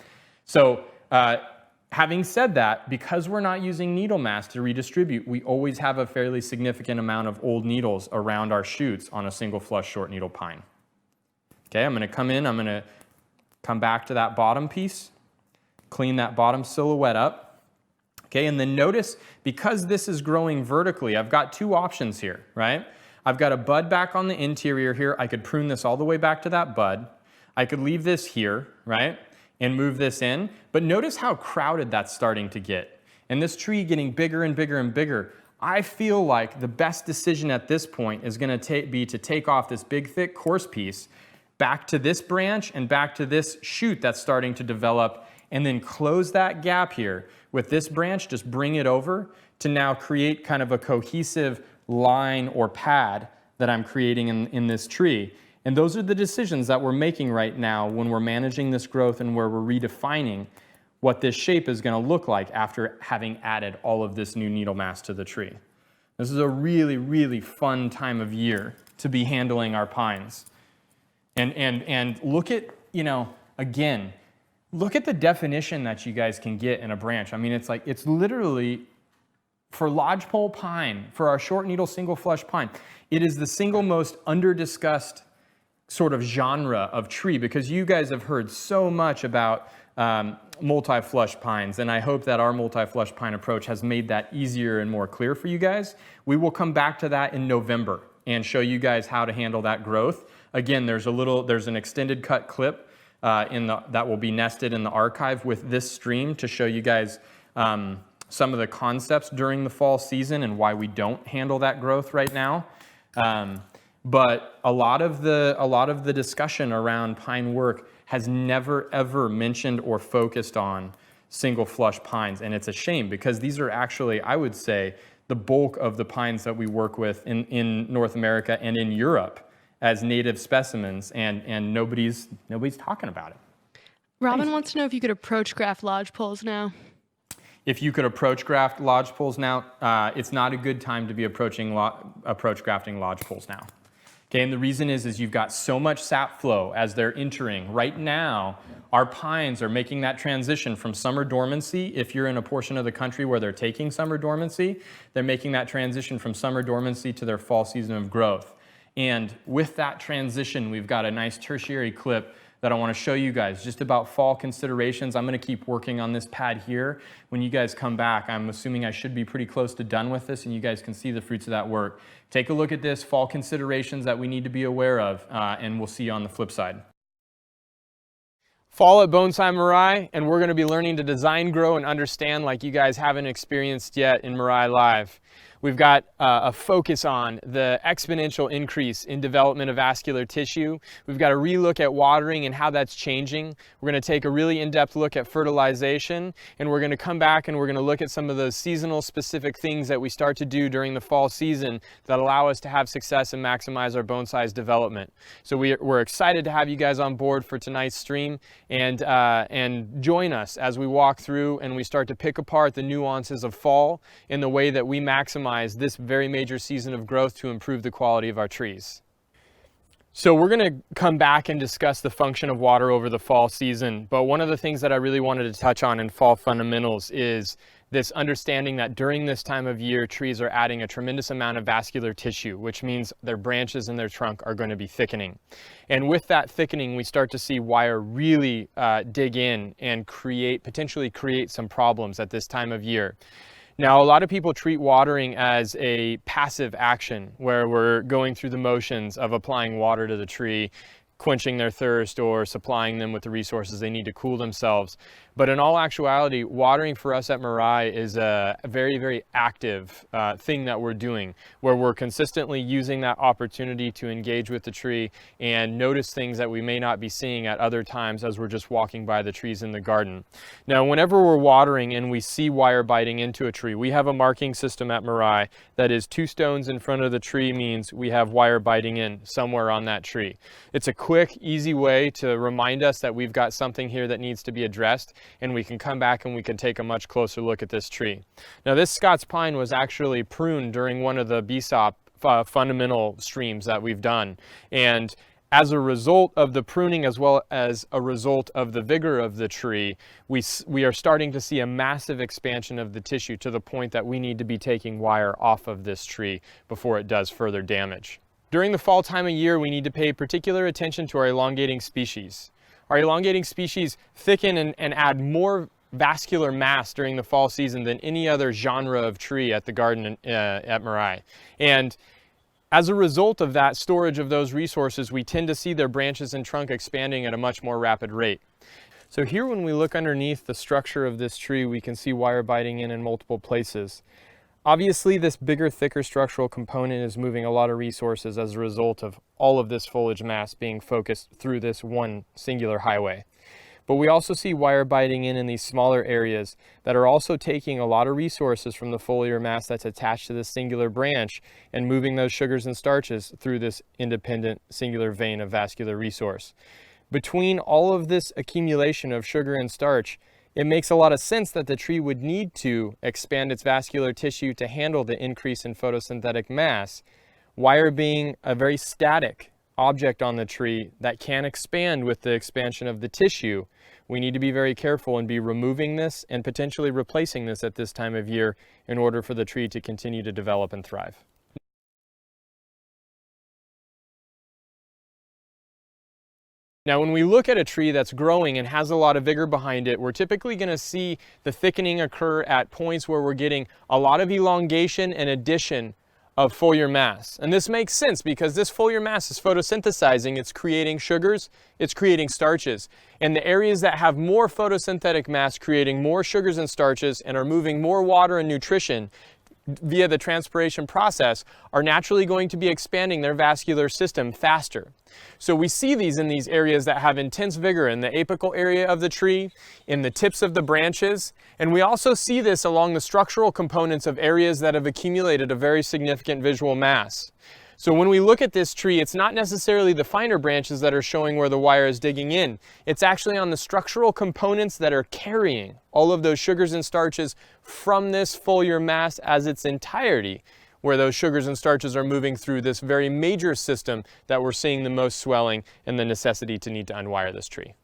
Speaker 1: So Having said that, because we're not using needle mass to redistribute, we always have a fairly significant amount of old needles around our shoots on a single flush short needle pine. Okay, I'm going to come in, I'm going to come back to that bottom piece, clean that bottom silhouette up. Okay, and then notice, because this is growing vertically, I've got two options here, right? I've got a bud back on the interior here. I could prune this all the way back to that bud. I could leave this here, right? And move this in, but notice how crowded that's starting to get. And this tree getting bigger and bigger and bigger. I feel like the best decision at this point is gonna be to take off this big, thick, coarse piece back to this branch and back to this shoot that's starting to develop, and then close that gap here with this branch, just bring it over to now create kind of a cohesive line or pad that I'm creating in this tree. And those are the decisions that we're making right now when we're managing this growth and where we're redefining what this shape is going to look like after having added all of this new needle mass to the tree. This is a really, really fun time of year to be handling our pines. And look at, again, look at the definition that you guys can get in a branch. I mean, it's literally, for lodgepole pine, for our short needle single flush pine, it is the single most under-discussed sort of genre of tree, because you guys have heard so much about multi-flush pines, and I hope that our multi-flush pine approach has made that easier and more clear for you guys. We will come back to that in November and show you guys how to handle that growth. Again, there's an extended cut clip that will be nested in the archive with this stream to show you guys some of the concepts during the fall season and why we don't handle that growth right now. But a lot of the discussion around pine work has never ever mentioned or focused on single flush pines, and it's a shame, because these are actually, I would say, the bulk of the pines that we work with in North America and in Europe as native specimens, and nobody's talking about it.
Speaker 2: Robin wants to know if you could approach graft lodgepoles now.
Speaker 1: If you could approach graft lodgepoles now, it's not a good time to be approach grafting lodgepoles now. Okay, and the reason is you've got so much sap flow as they're entering. Right now, our pines are making that transition from summer dormancy. If you're in a portion of the country where they're taking summer dormancy, they're making that transition from summer dormancy to their fall season of growth. And with that transition, we've got a nice tertiary clip that I want to show you guys just about fall considerations. I'm going to keep working on this pad here. When you guys come back, I'm assuming I should be pretty close to done with this, and you guys can see the fruits of that work. Take a look at this, fall considerations that we need to be aware of, and we'll see you on the flip side. Fall at Bonsai Mirai, and we're going to be learning to design, grow, and understand like you guys haven't experienced yet in Mirai Live. We've got a focus on the exponential increase in development of vascular tissue. We've got a relook at watering and how that's changing. We're going to take a really in-depth look at fertilization, and we're going to come back and we're going to look at some of those seasonal specific things that we start to do during the fall season that allow us to have success and maximize our bonsai's development. So we're excited to have you guys on board for tonight's stream, and join us as we walk through and we start to pick apart the nuances of fall in the way that we maximize this very major season of growth to improve the quality of our trees. So we're going to come back and discuss the function of water over the fall season, but one of the things that I really wanted to touch on in fall fundamentals is this understanding that during this time of year, trees are adding a tremendous amount of vascular tissue, which means their branches and their trunk are going to be thickening. And with that thickening, we start to see wire really dig in and potentially create some problems at this time of year. Now, a lot of people treat watering as a passive action where we're going through the motions of applying water to the tree, quenching their thirst, or supplying them with the resources they need to cool themselves. But in all actuality, watering for us at Mirai is a very, very active thing that we're doing, where we're consistently using that opportunity to engage with the tree and notice things that we may not be seeing at other times as we're just walking by the trees in the garden. Now, whenever we're watering and we see wire biting into a tree, we have a marking system at Mirai that is 2 stones in front of the tree means we have wire biting in somewhere on that tree. It's a quick, easy way to remind us that we've got something here that needs to be addressed, and we can come back and we can take a much closer look at this tree. Now, this Scots pine was actually pruned during one of the BSOP fundamental streams that we've done, and As a result of the pruning, as well as a result of the vigor of the tree, we are starting to see a massive expansion of the tissue to the point that we need to be taking wire off of this tree before it does further damage. During the fall time of year, we need to pay particular attention to our elongating species. Our elongating species thicken and add more vascular mass during the fall season than any other genre of tree at the garden at Marai. And as a result of that storage of those resources, we tend to see their branches and trunk expanding at a much more rapid rate. So here, when we look underneath the structure of this tree, we can see wire biting in multiple places. Obviously, this bigger, thicker structural component is moving a lot of resources as a result of all of this foliage mass being focused through this one singular highway. But we also see wire biting in these smaller areas that are also taking a lot of resources from the foliar mass that's attached to this singular branch and moving those sugars and starches through this independent singular vein of vascular resource. Between all of this accumulation of sugar and starch, it makes a lot of sense that the tree would need to expand its vascular tissue to handle the increase in photosynthetic mass, wire being a very static object on the tree that can expand with the expansion of the tissue. We need to be very careful and be removing this and potentially replacing this at this time of year in order for the tree to continue to develop and thrive. Now, when we look at a tree that's growing and has a lot of vigor behind it, we're typically going to see the thickening occur at points where we're getting a lot of elongation and addition of foliar mass. And this makes sense because this foliar mass is photosynthesizing, it's creating sugars, it's creating starches. And the areas that have more photosynthetic mass creating more sugars and starches and are moving more water and nutrition via the transpiration process are naturally going to be expanding their vascular system faster. So we see these in these areas that have intense vigor in the apical area of the tree, in the tips of the branches, and we also see this along the structural components of areas that have accumulated a very significant visual mass. So when we look at this tree, it's not necessarily the finer branches that are showing where the wire is digging in. It's actually on the structural components that are carrying all of those sugars and starches from this foliar mass as its entirety, where those sugars and starches are moving through this very major system that we're seeing the most swelling and the necessity to need to unwire this tree.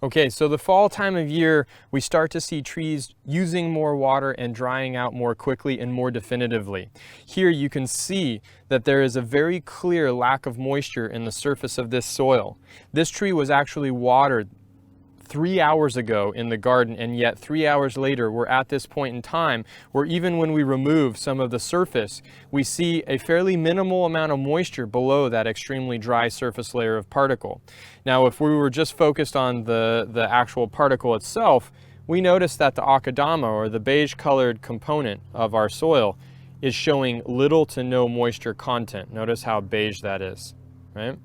Speaker 1: Okay, so the fall time of year, we start to see trees using more water and drying out more quickly and more definitively. Here you can see that there is a very clear lack of moisture in the surface of this soil. This tree was actually watered 3 hours ago in the garden, and yet 3 hours later we're at this point in time where even when we remove some of the surface, we see a fairly minimal amount of moisture below that extremely dry surface layer of particle. Now, if we were just focused on the actual particle itself, we notice that the akadama, or the beige colored component of our soil, is showing little to no moisture content. Notice how beige that is, right?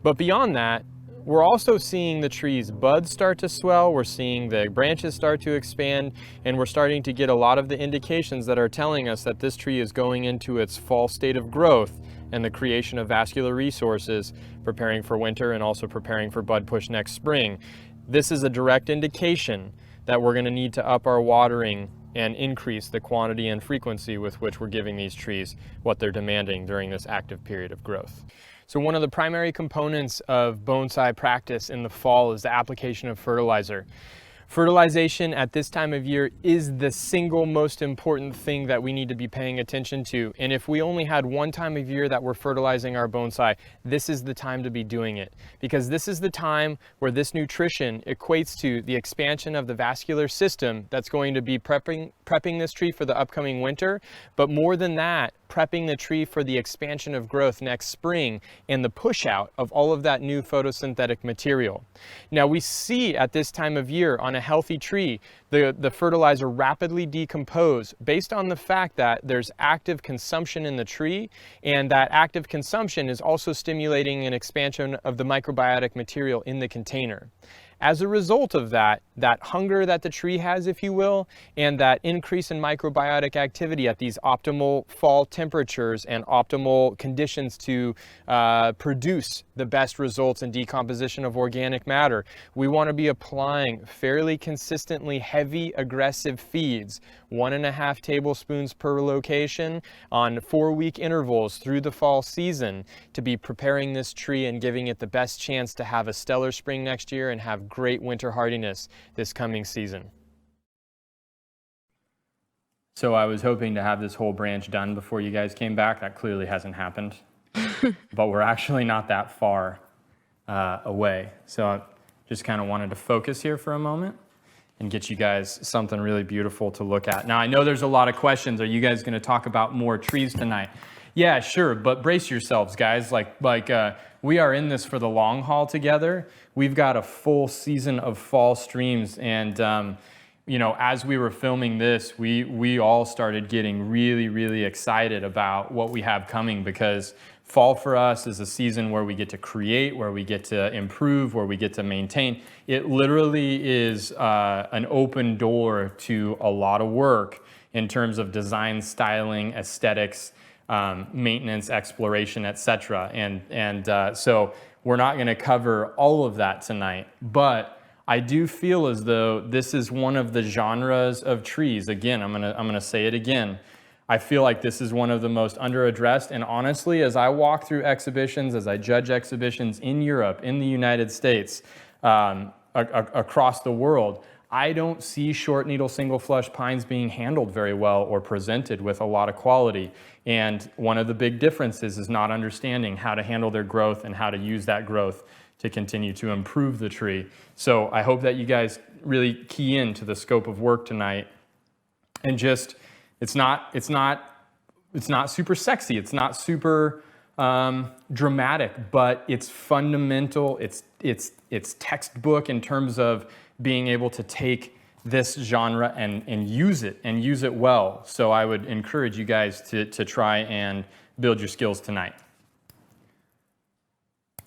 Speaker 1: But beyond that, we're also seeing the tree's buds start to swell, we're seeing the branches start to expand, and we're starting to get a lot of the indications that are telling us that this tree is going into its fall state of growth and the creation of vascular resources, preparing for winter and also preparing for bud push next spring. This is a direct indication that we're going to need to up our watering and increase the quantity and frequency with which we're giving these trees what they're demanding during this active period of growth. So one of the primary components of bonsai practice in the fall is the application of fertilizer. Fertilization at this time of year is the single most important thing that we need to be paying attention to. And if we only had one time of year that we're fertilizing our bonsai, this is the time to be doing it. Because this is the time where this nutrition equates to the expansion of the vascular system that's going to be prepping this tree for the upcoming winter. But more than that, prepping the tree for the expansion of growth next spring and the push out of all of that new photosynthetic material. Now we see at this time of year on a healthy tree, the fertilizer rapidly decompose based on the fact that there's active consumption in the tree, and that active consumption is also stimulating an expansion of the microbiotic material in the container. as a result of that hunger that the tree has, if you will, and that increase in microbiotic activity at these optimal fall temperatures and optimal conditions to produce the best results in decomposition of organic matter, we want to be applying fairly consistently heavy, aggressive feeds, 1.5 tablespoons per location on 4-week intervals through the fall season, to be preparing this tree and giving it the best chance to have a stellar spring next year and have great winter hardiness this coming season. So I was hoping to have this whole branch done before you guys came back. That clearly hasn't happened. But we're actually not that far away. So I just kind of wanted to focus here for a moment and get you guys something really beautiful to look at. Now, I know there's a lot of questions. Are you guys going to talk about more trees tonight? Yeah, sure, but brace yourselves, guys. We are in this for the long haul together. We've got a full season of fall streams, and you know, as we were filming this, we all started getting really, really excited about what we have coming, because fall for us is a season where we get to create, where we get to improve, where we get to maintain. It literally is an open door to a lot of work in terms of design, styling, aesthetics, maintenance, exploration, etc. So we're not going to cover all of that tonight, but I do feel as though this is one of the genres of trees. Again, I'm gonna say it again. I feel like this is one of the most under-addressed, and honestly, as I walk through exhibitions, as I judge exhibitions in Europe, in the United States, across the world, I don't see short needle single flush pines being handled very well or presented with a lot of quality. And one of the big differences is not understanding how to handle their growth and how to use that growth to continue to improve the tree. So I hope that you guys really key into the scope of work tonight, and just, it's not super sexy, it's not super dramatic, but it's fundamental, it's textbook in terms of being able to take this genre and use it well. So I would encourage you guys to try and build your skills tonight.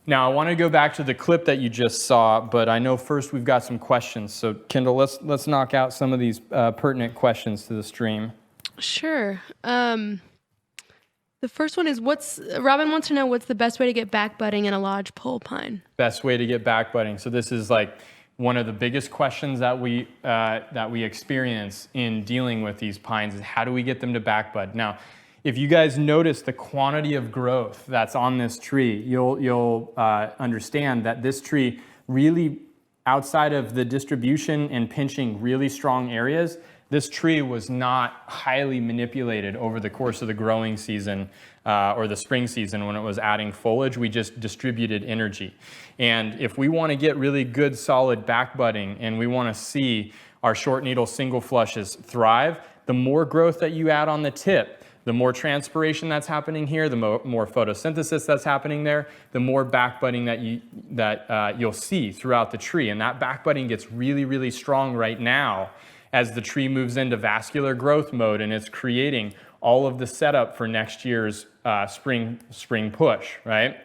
Speaker 1: Now, I want to go back to the clip that you just saw, but I know first we've got some questions. So Kendall, let's knock out some of these pertinent questions to the stream.
Speaker 2: Sure. The first one is, Robin wants to know, what's the best way to get back budding in a lodge pole pine?
Speaker 1: Best way to get back budding. So this is like one of the biggest questions that we experience in dealing with these pines, is how do we get them to back bud? Now, if you guys notice the quantity of growth that's on this tree, you'll understand that this tree really, outside of the distribution and pinching really strong areas, this tree was not highly manipulated over the course of the growing season or the spring season when it was adding foliage. We just distributed energy. And if we want to get really good solid back budding and we want to see our short needle single flushes thrive, the more growth that you add on the tip, the more transpiration that's happening here, the more photosynthesis that's happening there, the more back budding that you'll see throughout the tree. And that back budding gets really, really strong right now as the tree moves into vascular growth mode, and it's creating all of the setup for next year's spring push, right?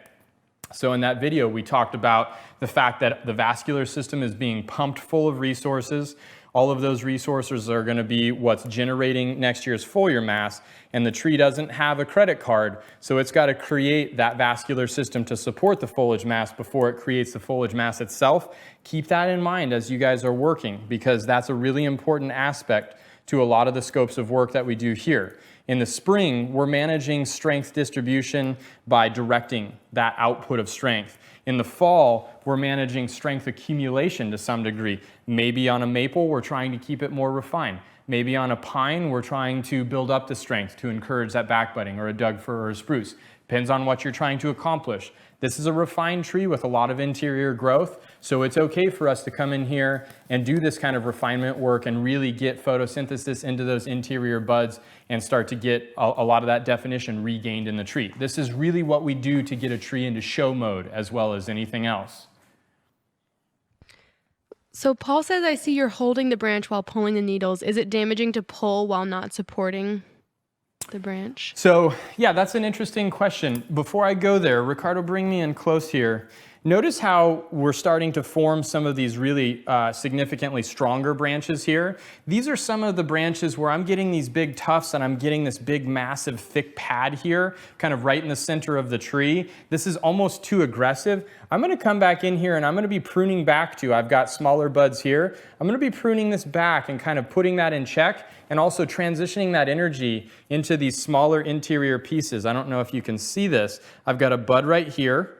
Speaker 1: So in that video, we talked about the fact that the vascular system is being pumped full of resources. All of those resources are going to be what's generating next year's foliar mass, and the tree doesn't have a credit card, so it's got to create that vascular system to support the foliage mass before it creates the foliage mass itself. Keep that in mind as you guys are working, because that's a really important aspect to a lot of the scopes of work that we do here. In the spring, we're managing strength distribution by directing that output of strength. In the fall, we're managing strength accumulation to some degree. Maybe on a maple, we're trying to keep it more refined. Maybe on a pine, we're trying to build up the strength to encourage that back budding, or a Doug fir or a spruce. Depends on what you're trying to accomplish. This is a refined tree with a lot of interior growth, so it's okay for us to come in here and do this kind of refinement work and really get photosynthesis into those interior buds and start to get a lot of that definition regained in the tree. This is really what we do to get a tree into show mode as well as anything else.
Speaker 2: So Paul says, I see you're holding the branch while pulling the needles. Is it damaging to pull while not supporting the branch?
Speaker 1: So yeah, that's an interesting question. Before I go there, Ricardo, bring me in close here. Notice how we're starting to form some of these really significantly stronger branches here. These are some of the branches where I'm getting these big tufts and I'm getting this big, massive, thick pad here, kind of right in the center of the tree. This is almost too aggressive. I'm gonna come back in here and I'm gonna be pruning back to, I've got smaller buds here. I'm gonna be pruning this back and kind of putting that in check and also transitioning that energy into these smaller interior pieces. I don't know if you can see this. I've got a bud right here,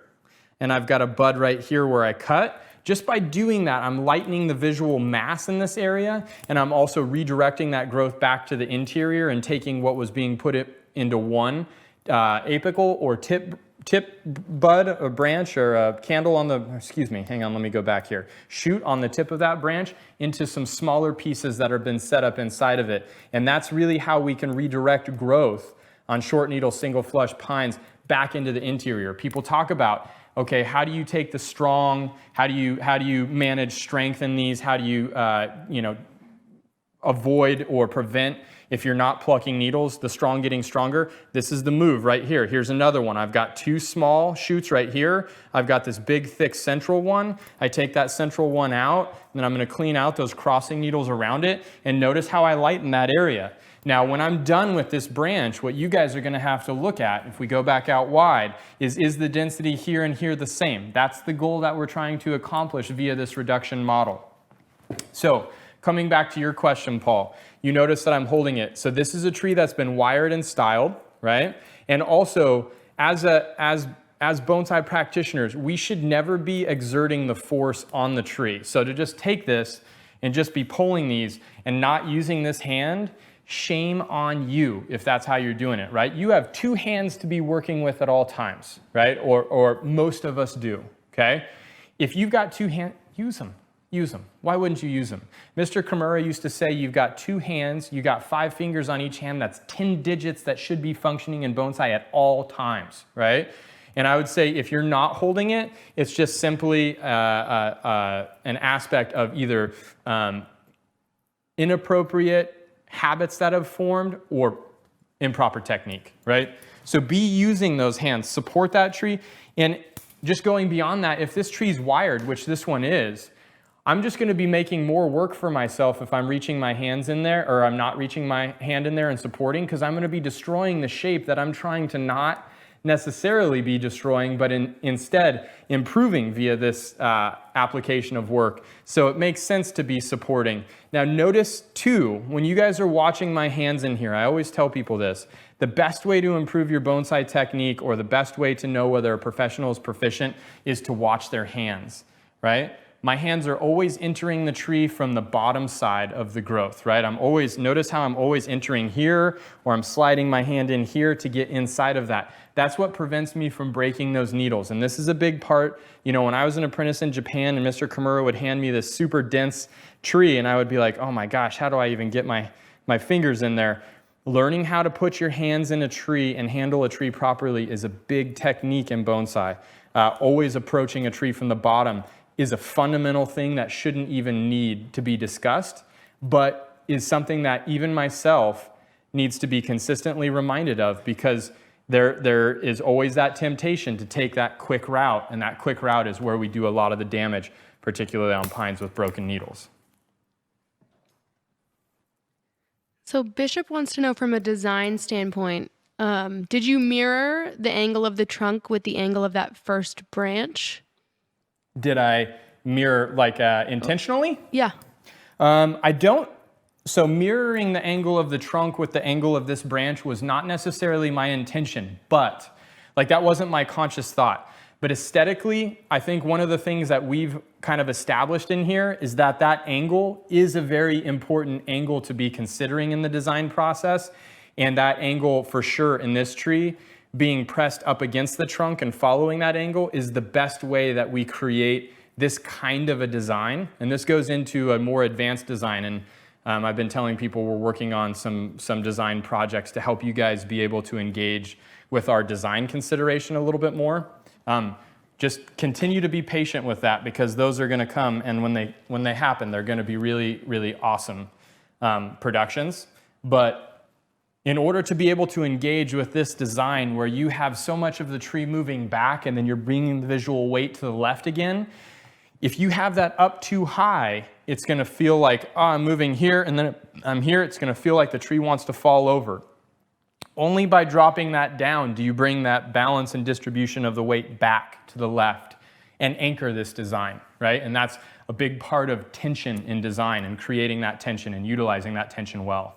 Speaker 1: and I've got a bud right here where I cut. Just by doing that, I'm lightening the visual mass in this area, and I'm also redirecting that growth back to the interior and taking what was being put into one apical or tip bud, a branch, or a candle on the, excuse me, hang on, let me go back here. Shoot on the tip of that branch into some smaller pieces that have been set up inside of it. And that's really how we can redirect growth on short needle single flush pines back into the interior. People talk about, okay, how do you take the strong, how do you manage strength in these, how do you, avoid or prevent, if you're not plucking needles, the strong getting stronger? This is the move right here. Here's another one. I've got two small shoots right here. I've got this big, thick central one. I take that central one out, and then I'm gonna clean out those crossing needles around it, and notice how I lighten that area. Now, when I'm done with this branch, what you guys are gonna have to look at, if we go back out wide, is the density here and here the same? That's the goal that we're trying to accomplish via this reduction model. So, coming back to your question, Paul, you notice that I'm holding it. So this is a tree that's been wired and styled, right? And also, as bonsai practitioners, we should never be exerting the force on the tree. So to just take this and just be pulling these and not using this hand, shame on you if that's how you're doing it, right? You have two hands to be working with at all times, right? Or most of us do, okay? If you've got two hands, use them. Use them. Why wouldn't you use them? Mr. Kimura used to say you've got two hands, you got 5 fingers on each hand, that's 10 digits that should be functioning in bonsai at all times, right? And I would say if you're not holding it, it's just simply an aspect of either inappropriate habits that have formed or improper technique, right? So be using those hands, support that tree, and just going beyond that, if this tree's wired, which this one is, I'm just gonna be making more work for myself if I'm reaching my hands in there, or I'm not reaching my hand in there and supporting, because I'm gonna be destroying the shape that I'm trying to not necessarily be destroying, but instead improving via this application of work. So it makes sense to be supporting. Now notice too, when you guys are watching my hands in here, I always tell people this, the best way to improve your bonsai technique, or the best way to know whether a professional is proficient, is to watch their hands, right? My hands are always entering the tree from the bottom side of the growth, right? Notice how I'm always entering here, or I'm sliding my hand in here to get inside of that. That's what prevents me from breaking those needles. And this is a big part, when I was an apprentice in Japan and Mr. Kimura would hand me this super dense tree and I would be like, oh my gosh, how do I even get my fingers in there? Learning how to put your hands in a tree and handle a tree properly is a big technique in bonsai. Always approaching a tree from the bottom is a fundamental thing that shouldn't even need to be discussed, but is something that even myself needs to be consistently reminded of, because there is always that temptation to take that quick route, and that quick route is where we do a lot of the damage, particularly on pines with broken needles.
Speaker 2: So Bishop wants to know, from a design standpoint, did you mirror the angle of the trunk with the angle of that first branch?
Speaker 1: Did I mirror intentionally?
Speaker 2: Yeah.
Speaker 1: I don't. So mirroring the angle of the trunk with the angle of this branch was not necessarily my intention, but that wasn't my conscious thought. But aesthetically, I think one of the things that we've kind of established in here is that angle is a very important angle to be considering in the design process. And that angle, for sure, in this tree, being pressed up against the trunk and following that angle, is the best way that we create this kind of a design. And this goes into a more advanced design. And I've been telling people we're working on some design projects to help you guys be able to engage with our design consideration a little bit more. Just continue to be patient with that, because those are gonna come, and when they happen, they're gonna be really, really awesome productions. But In order to be able to engage with this design where you have so much of the tree moving back and then you're bringing the visual weight to the left again, if you have that up too high, it's going to feel like, oh, I'm moving here and then I'm here. It's going to feel like the tree wants to fall over. Only by dropping that down do you bring that balance and distribution of the weight back to the left and anchor this design, right? And that's a big part of tension in design and creating that tension and utilizing that tension well.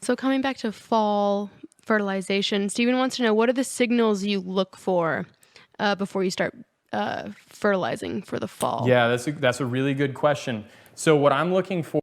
Speaker 2: So coming back to fall fertilization, Stephen wants to know, what are the signals you look for before you start fertilizing for the fall?
Speaker 1: Yeah, that's a really good question. So what I'm looking for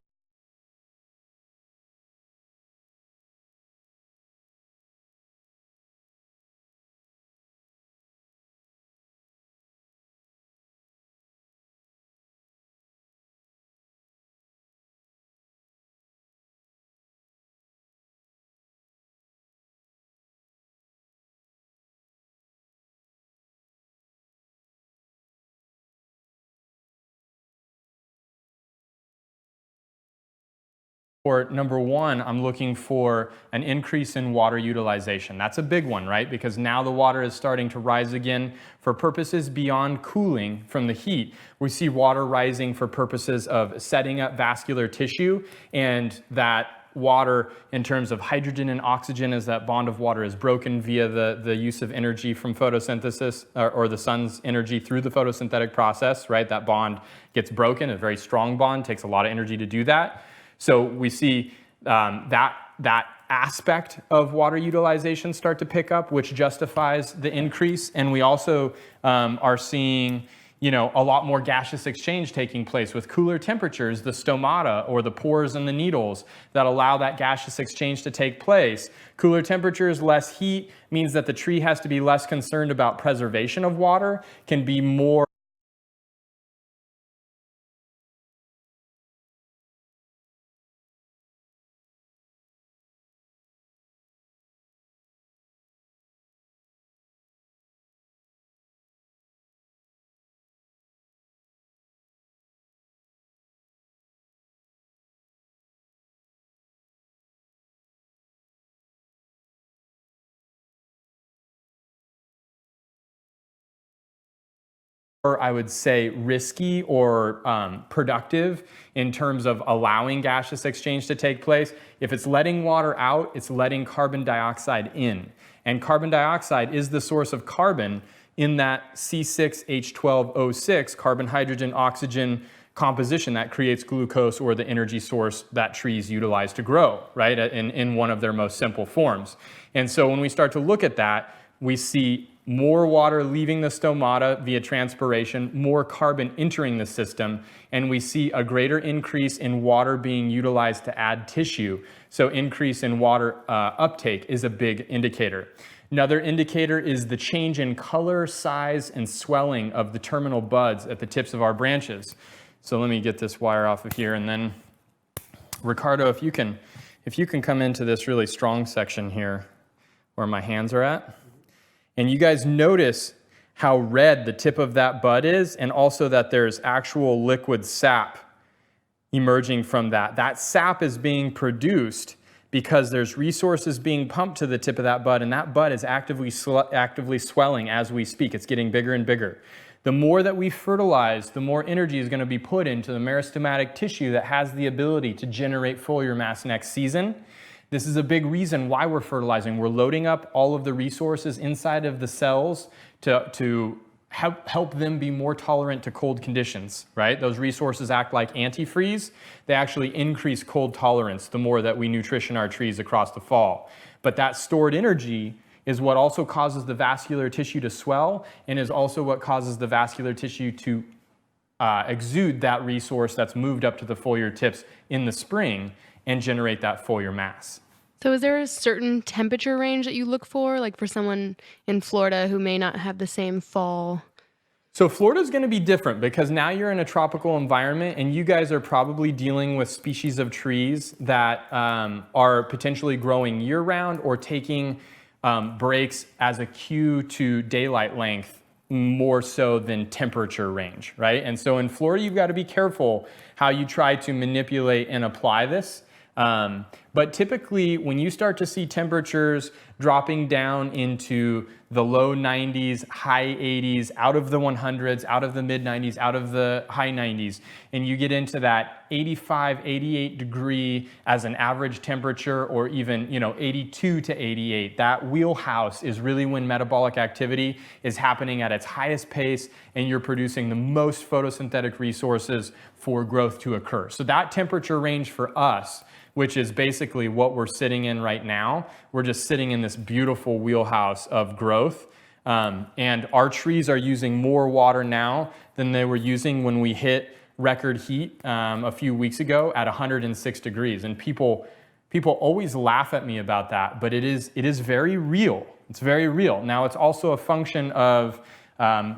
Speaker 1: number one, I'm looking for an increase in water utilization. That's a big one, right? Because now the water is starting to rise again for purposes beyond cooling from the heat. We see water rising for purposes of setting up vascular tissue, and that water in terms of hydrogen and oxygen, as that bond of water is broken via the use of energy from photosynthesis or the sun's energy through the photosynthetic process, right? That bond gets broken, a very strong bond, takes a lot of energy to do that. So we see that aspect of water utilization start to pick up, which justifies the increase. And we also are seeing, a lot more gaseous exchange taking place with cooler temperatures, the stomata or the pores and the needles that allow that gaseous exchange to take place. Cooler temperatures, less heat means that the tree has to be less concerned about preservation of water, can be more I would say risky or productive in terms of allowing gaseous exchange to take place. If it's letting water out, it's letting carbon dioxide in. And carbon dioxide is the source of carbon in that C6H12O6 carbon hydrogen oxygen composition that creates glucose, or the energy source that trees utilize to grow, right? In one of their most simple forms. And so when we start to look at that, we see more water leaving the stomata via transpiration, more carbon entering the system, and we see a greater increase in water being utilized to add tissue. So increase in water uptake is a big indicator. Another indicator is the change in color, size, and swelling of the terminal buds at the tips of our branches. So let me get this wire off of here, and then Ricardo, if you can come into this really strong section here where my hands are at. And you guys notice how red the tip of that bud is, and also that there's actual liquid sap emerging from that. That sap is being produced because there's resources being pumped to the tip of that bud, and that bud is actively swelling as we speak. It's getting bigger and bigger. The more that we fertilize, the more energy is going to be put into the meristematic tissue that has the ability to generate foliar mass next season. This is a big reason why we're fertilizing. We're loading up all of the resources inside of the cells to help them be more tolerant to cold conditions, right? Those resources act like antifreeze. They actually increase cold tolerance the more that we nutrition our trees across the fall. But that stored energy is what also causes the vascular tissue to swell and is also what causes the vascular tissue to exude that resource that's moved up to the foliar tips in the spring and generate that foliar mass.
Speaker 2: So is there a certain temperature range that you look for, like for someone in Florida who may not have the same fall?
Speaker 1: So Florida's going to be different because now you're in a tropical environment and you guys are probably dealing with species of trees that are potentially growing year-round or taking breaks as a cue to daylight length more so than temperature range, right? And so in Florida, you've got to be careful how you try to manipulate and apply this. But typically, when you start to see temperatures dropping down into the low 90s, high 80s, out of the 100s, out of the mid 90s, out of the high 90s, and you get into that 85, 88 degree as an average temperature, or even 82 to 88, that wheelhouse is really when metabolic activity is happening at its highest pace, and you're producing the most photosynthetic resources for growth to occur. So that temperature range for us, which is basically what we're sitting in right now. We're just sitting in this beautiful wheelhouse of growth. And our trees are using more water now than they were using when we hit record heat a few weeks ago at 106 degrees. And people always laugh at me about that, but it is very real. It's very real. Now, it's also a function of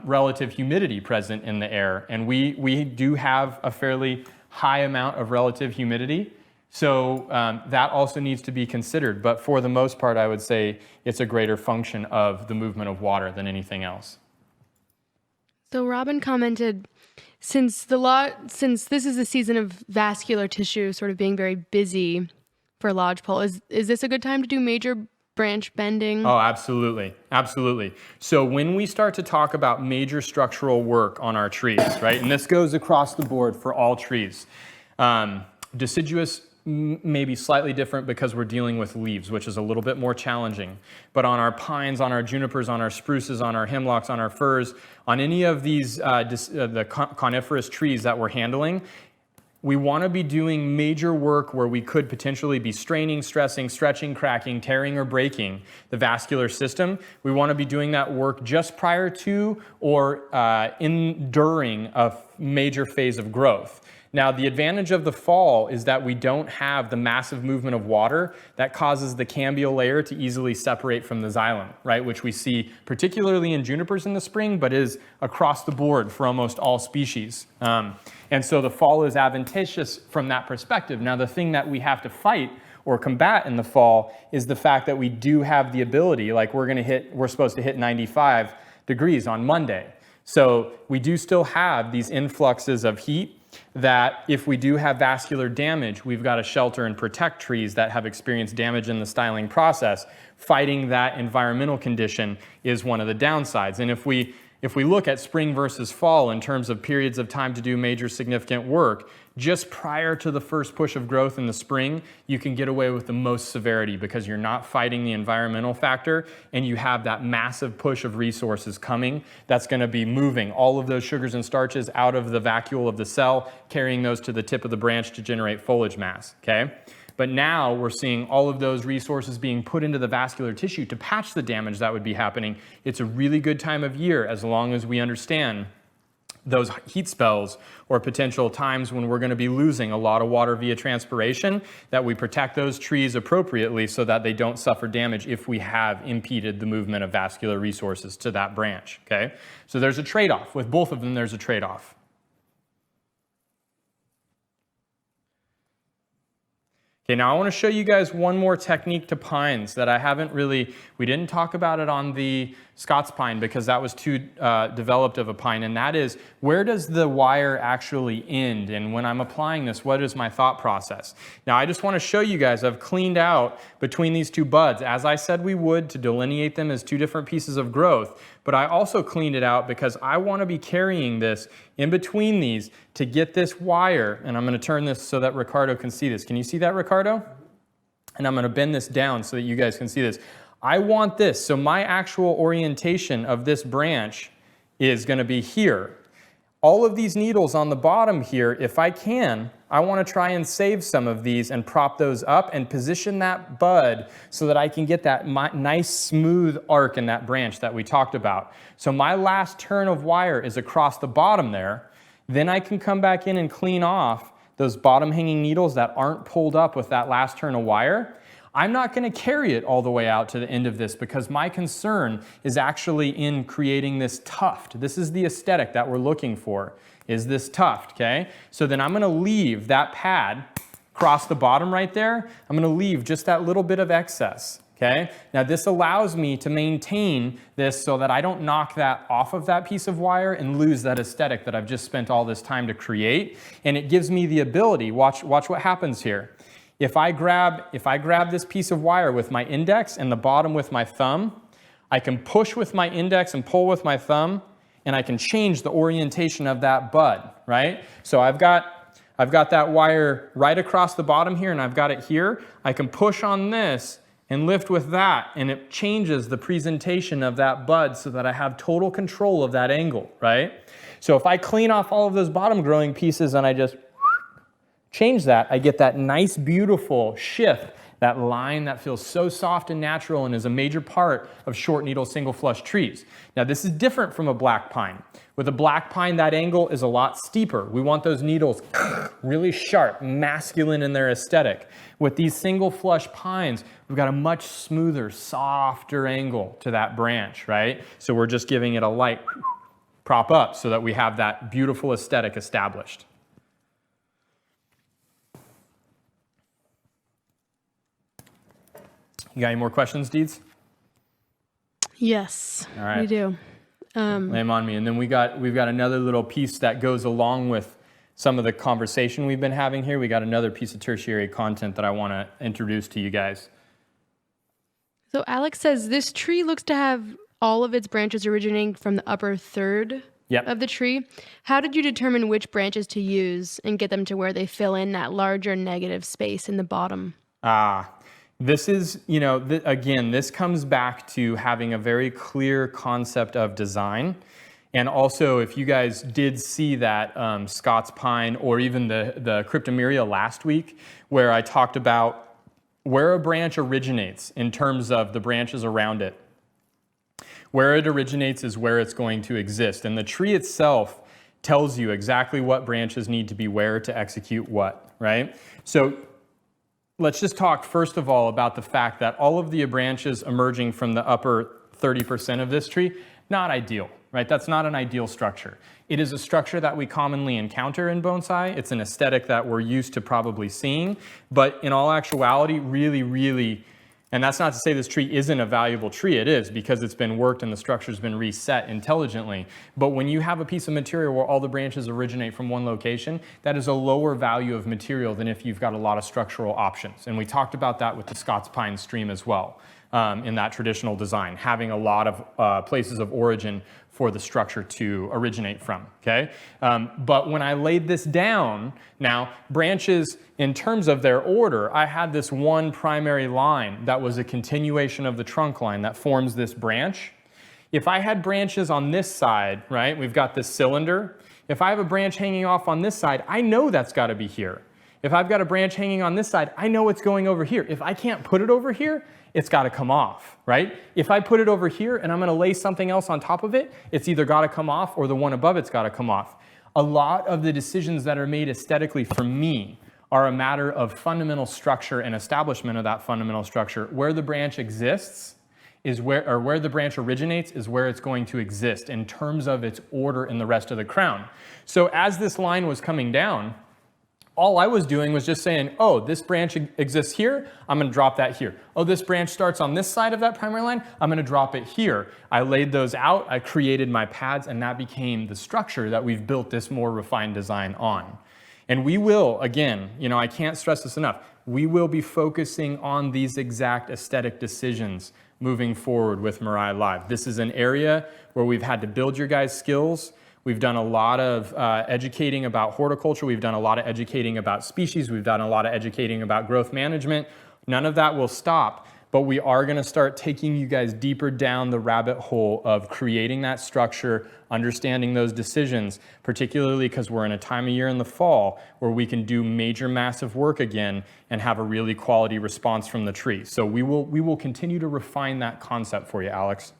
Speaker 1: relative humidity present in the air. And we do have a fairly high amount of relative humidity. So that also needs to be considered. But for the most part, I would say it's a greater function of the movement of water than anything else.
Speaker 2: So Robin commented, since this is the season of vascular tissue sort of being very busy for lodgepole, is this a good time to do major branch bending?
Speaker 1: Oh, absolutely. Absolutely. So when we start to talk about major structural work on our trees, right, and this goes across the board for all trees, deciduous maybe slightly different because we're dealing with leaves, which is a little bit more challenging. But on our pines, on our junipers, on our spruces, on our hemlocks, on our firs, on any of these the coniferous trees that we're handling, we want to be doing major work where we could potentially be straining, stressing, stretching, cracking, tearing, or breaking the vascular system. We want to be doing that work just prior to or during a major phase of growth. Now, the advantage of the fall is that we don't have the massive movement of water that causes the cambial layer to easily separate from the xylem, right? Which we see particularly in junipers in the spring, but is across the board for almost all species. And so the fall is advantageous from that perspective. Now, the thing that we have to fight or combat in the fall is the fact that we do have the ability, like we're supposed to hit 95 degrees on Monday. So we do still have these influxes of heat that if we do have vascular damage, we've got to shelter and protect trees that have experienced damage in the styling process. Fighting that environmental condition is one of the downsides. And if we look at spring versus fall in terms of periods of time to do major significant work, just prior to the first push of growth in the spring, you can get away with the most severity because you're not fighting the environmental factor and you have that massive push of resources coming that's going to be moving all of those sugars and starches out of the vacuole of the cell, carrying those to the tip of the branch to generate foliage mass, okay? But now we're seeing all of those resources being put into the vascular tissue to patch the damage that would be happening. It's a really good time of year as long as we understand those heat spells or potential times when we're going to be losing a lot of water via transpiration, that we protect those trees appropriately so that they don't suffer damage if we have impeded the movement of vascular resources to that branch, okay? So there's a trade-off. With both of them, there's a trade-off. Okay, now I want to show you guys one more technique to pines that I haven't really, we didn't talk about it on the Scots pine because that was too developed of a pine, and that is, where does the wire actually end? And when I'm applying this, what is my thought process? Now I just want to show you guys, I've cleaned out between these two buds, as I said we would, to delineate them as two different pieces of growth, but I also cleaned it out because I want to be carrying this in between these to get this wire, and I'm going to turn this so that Ricardo can see this. Can you see that, Ricardo? And I'm going to bend this down so that you guys can see this. I want this, so my actual orientation of this branch is going to be here. All of these needles on the bottom here, if I can, I want to try and save some of these and prop those up and position that bud so that I can get that nice smooth arc in that branch that we talked about. So my last turn of wire is across the bottom there. Then I can come back in and clean off those bottom hanging needles that aren't pulled up with that last turn of wire. I'm not going to carry it all the way out to the end of this because my concern is actually in creating this tuft. This is the aesthetic that we're looking for, is this tuft, okay? So then I'm going to leave that pad across the bottom right there. I'm going to leave just that little bit of excess, okay? Now this allows me to maintain this so that I don't knock that off of that piece of wire and lose that aesthetic that I've just spent all this time to create. And it gives me the ability, watch what happens here. If I grab this piece of wire with my index and the bottom with my thumb, I can push with my index and pull with my thumb, and I can change the orientation of that bud, right? So I've got that wire right across the bottom here, and I've got it here. I can push on this and lift with that, and it changes the presentation of that bud so that I have total control of that angle, right? So if I clean off all of those bottom growing pieces and I just change that, I get that nice, beautiful shift, that line that feels so soft and natural and is a major part of short needle single flush trees. Now this is different from a black pine. With a black pine, that angle is a lot steeper. We want those needles really sharp, masculine in their aesthetic. With these single flush pines, we've got a much smoother, softer angle to that branch, right? So we're just giving it a light prop up so that we have that beautiful aesthetic established. You got any more questions, Deeds?
Speaker 2: Yes,
Speaker 1: all right.
Speaker 2: we do.
Speaker 1: Lay them on me. And then we've got another little piece that goes along with some of the conversation we've been having here. We got another piece of tertiary content that I want to introduce to you guys.
Speaker 2: So Alex says this tree looks to have all of its branches originating from the upper third of the tree. How did you determine which branches to use and get them to where they fill in that larger negative space in the bottom?
Speaker 1: This is, again, this comes back to having a very clear concept of design. And also, if you guys did see that Scots pine or even the cryptomeria last week, where I talked about where a branch originates in terms of the branches around it. Where it originates is where it's going to exist. And the tree itself tells you exactly what branches need to be where to execute what, right? So let's just talk first of all about the fact that all of the branches emerging from the upper 30% of this tree, not ideal, right? That's not an ideal structure. It is a structure that we commonly encounter in bonsai. It's an aesthetic that we're used to probably seeing, but in all actuality, really, and that's not to say this tree isn't a valuable tree. It is, because it's been worked and the structure's been reset intelligently. But when you have a piece of material where all the branches originate from one location, that is a lower value of material than if you've got a lot of structural options. And we talked about that with the Scots pine stream as well, in that traditional design, having a lot of places of origin for the structure to originate from, okay? But when I laid this down, now branches, in terms of their order, I had this one primary line that was a continuation of the trunk line that forms this branch. If I had branches on this side, right, we've got this cylinder. If I have a branch hanging off on this side, I know that's gotta be here. If I've got a branch hanging on this side, I know it's going over here. If I can't put it over here, it's got to come off, right? If I put it over here and I'm going to lay something else on top of it, it's either got to come off or the one above it's got to come off. A lot of the decisions that are made aesthetically for me are a matter of fundamental structure and establishment of that fundamental structure. Where the branch exists is where the branch originates is where it's going to exist in terms of its order in the rest of the crown. So as this line was coming down, all I was doing was just saying, oh, this branch exists here, I'm gonna drop that here. Oh, this branch starts on this side of that primary line, I'm gonna drop it here. I laid those out, I created my pads, and that became the structure that we've built this more refined design on. And we will, again, I can't stress this enough, we will be focusing on these exact aesthetic decisions moving forward with Mirai Live. This is an area where we've had to build your guys' skills. We've done a lot of educating about horticulture. We've done a lot of educating about species. We've done a lot of educating about growth management. None of that will stop, but we are gonna start taking you guys deeper down the rabbit hole of creating that structure, understanding those decisions, particularly because we're in a time of year in the fall where we can do major, massive work again and have a really quality response from the tree. So we will continue to refine that concept for you, Alex.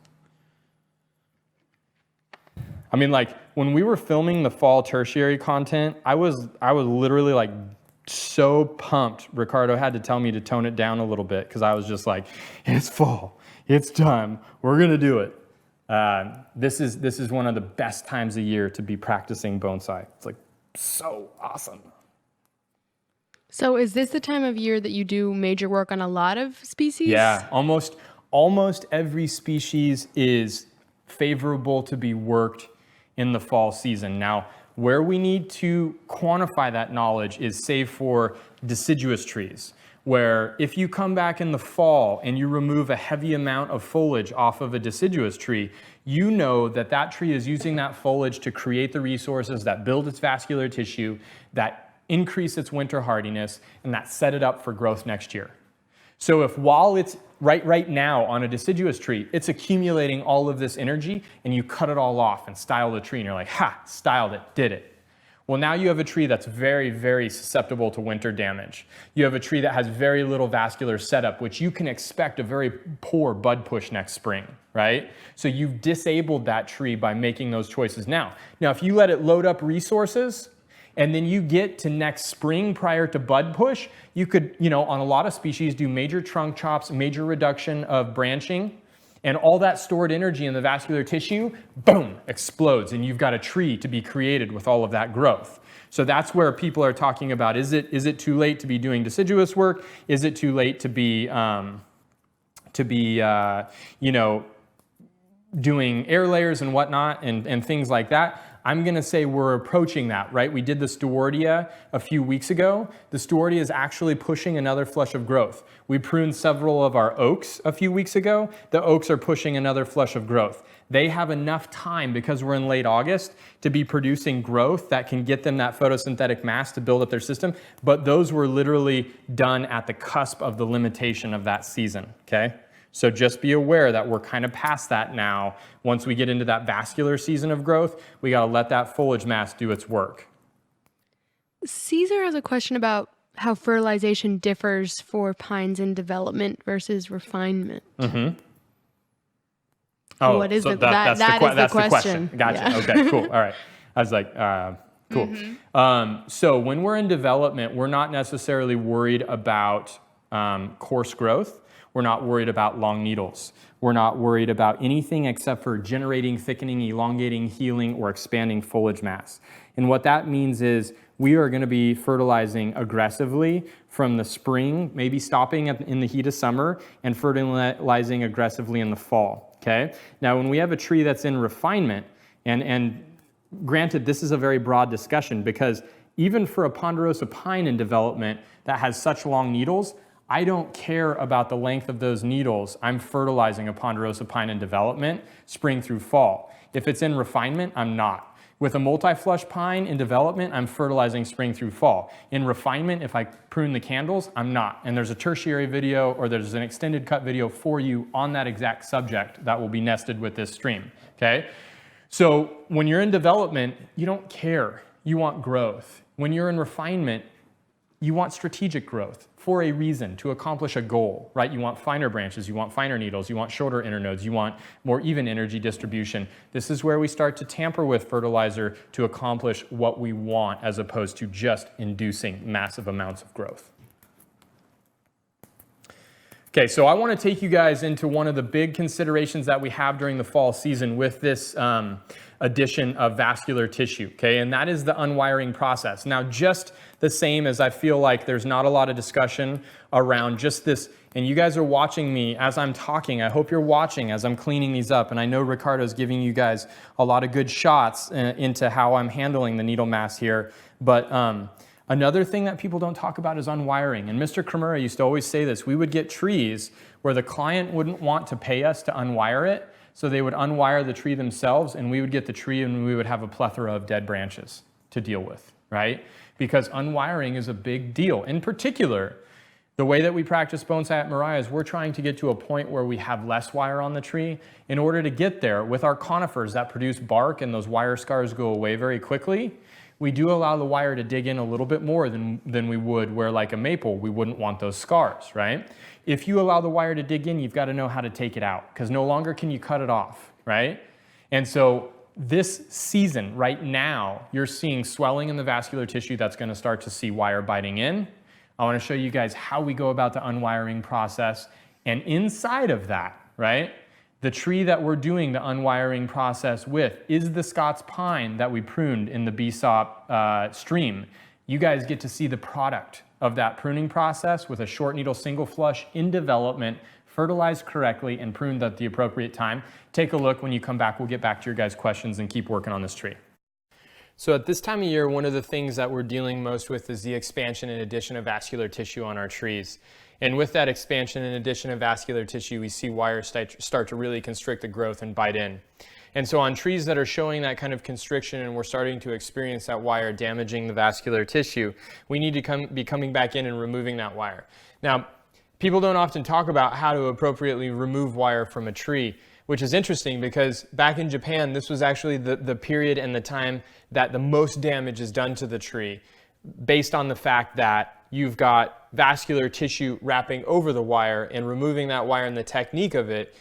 Speaker 1: I mean, like, when we were filming the fall tertiary content, I was literally like so pumped. Ricardo had to tell me to tone it down a little bit because I was just like, it's fall, it's time, we're gonna do it. This is one of the best times of year to be practicing bonsai. It's like so awesome.
Speaker 2: So is this the time of year that you do major work on a lot of species?
Speaker 1: Yeah, almost every species is favorable to be worked in the fall season. Now, where we need to quantify that knowledge is, say, for deciduous trees, where if you come back in the fall and you remove a heavy amount of foliage off of a deciduous tree, you know that that tree is using that foliage to create the resources that build its vascular tissue, that increase its winter hardiness, and that set it up for growth next year. So if while it's right now on a deciduous tree, it's accumulating all of this energy, and you cut it all off and style the tree, and you're like, ha, styled it, did it. Well, now you have a tree that's very, very susceptible to winter damage. You have a tree that has very little vascular setup, which you can expect a very poor bud push next spring, right? So you've disabled that tree by making those choices now. Now, if you let it load up resources, and then you get to next spring prior to bud push, you could, on a lot of species, do major trunk chops, major reduction of branching, and all that stored energy in the vascular tissue, boom, explodes, and you've got a tree to be created with all of that growth. So that's where people are talking about, is it too late to be doing deciduous work? Is it too late to be doing air layers and whatnot and things like that? I'm gonna say we're approaching that, right? We did the Stewardia a few weeks ago. The Stewardia is actually pushing another flush of growth. We pruned several of our oaks a few weeks ago. The oaks are pushing another flush of growth. They have enough time, because we're in late August, to be producing growth that can get them that photosynthetic mass to build up their system, but those were literally done at the cusp of the limitation of that season, okay? So just be aware that we're kind of past that now. Once we get into that vascular season of growth, we got to let that foliage mass do its work.
Speaker 2: Caesar has a question about how fertilization differs for pines in development versus refinement.
Speaker 1: Mm-hmm. Oh,
Speaker 2: what is
Speaker 1: so
Speaker 2: it?
Speaker 1: That's the question. Gotcha.
Speaker 2: Yeah.
Speaker 1: Okay, cool. All right. I was like, cool. Mm-hmm. So when we're in development, we're not necessarily worried about coarse growth. We're not worried about long needles. We're not worried about anything except for generating, thickening, elongating, healing, or expanding foliage mass. And what that means is we are going to be fertilizing aggressively from the spring, maybe stopping in the heat of summer, and fertilizing aggressively in the fall, okay? Now, when we have a tree that's in refinement, and granted, this is a very broad discussion, because even for a ponderosa pine in development that has such long needles, I don't care about the length of those needles. I'm fertilizing a ponderosa pine in development, spring through fall. If it's in refinement, I'm not. With a multi-flush pine in development, I'm fertilizing spring through fall. In refinement, if I prune the candles, I'm not. And there's a tertiary video, or there's an extended cut video for you on that exact subject that will be nested with this stream, okay? So when you're in development, you don't care. You want growth. When you're in refinement, you want strategic growth for a reason, to accomplish a goal, right? You want finer branches, you want finer needles, you want shorter internodes, you want more even energy distribution. This is where we start to tamper with fertilizer to accomplish what we want, as opposed to just inducing massive amounts of growth. Okay, so I want to take you guys into one of the big considerations that we have during the fall season with this addition of vascular tissue, okay? And that is the unwiring process. Now, just the same as I feel like there's not a lot of discussion around just this, and you guys are watching me as I'm talking. I hope you're watching as I'm cleaning these up, and I know Ricardo's giving you guys a lot of good shots into how I'm handling the needle mass here, but another thing that people don't talk about is unwiring. And Mr. Kimura used to always say this. We would get trees where the client wouldn't want to pay us to unwire it, so they would unwire the tree themselves, and we would get the tree and we would have a plethora of dead branches to deal with, right? Because unwiring is a big deal. In particular, the way that we practice bonsai at Mirai is we're trying to get to a point where we have less wire on the tree. In order to get there, with our conifers that produce bark and those wire scars go away very quickly, we do allow the wire to dig in a little bit more than we would where, like a maple, we wouldn't want those scars, right? If you allow the wire to dig in, you've got to know how to take it out, because no longer can you cut it off, right? And so this season, right now, you're seeing swelling in the vascular tissue that's going to start to see wire biting in. I want to show you guys how we go about the unwiring process. And inside of that, right, the tree that we're doing the unwiring process with is the Scots pine that we pruned in the BSOP stream. You guys get to see the product of that pruning process with a short needle single flush in development, fertilized correctly and pruned at the appropriate time. Take a look. When you come back, we'll get back to your guys' questions and keep working on this tree. So at this time of year, one of the things that we're dealing most with is the expansion and addition of vascular tissue on our trees. And with that expansion and addition of vascular tissue, we see wires start to really constrict the growth and bite in. And so on trees that are showing that kind of constriction and we're starting to experience that wire damaging the vascular tissue, we need to be coming back in and removing that wire. Now, people don't often talk about how to appropriately remove wire from a tree, which is interesting because back in Japan, this was actually the period and the time that the most damage is done to the tree, based on the fact that you've got vascular tissue wrapping over the wire, and removing that wire and the technique of it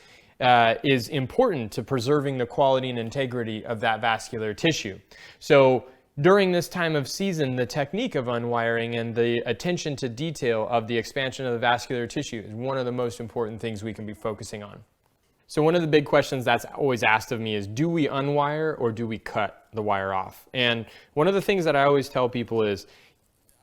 Speaker 1: is important to preserving the quality and integrity of that vascular tissue. So during this time of season, the technique of unwiring and the attention to detail of the expansion of the vascular tissue is one of the most important things we can be focusing on. So one of the big questions that's always asked of me is, do we unwire or do we cut the wire off? And one of the things that I always tell people is,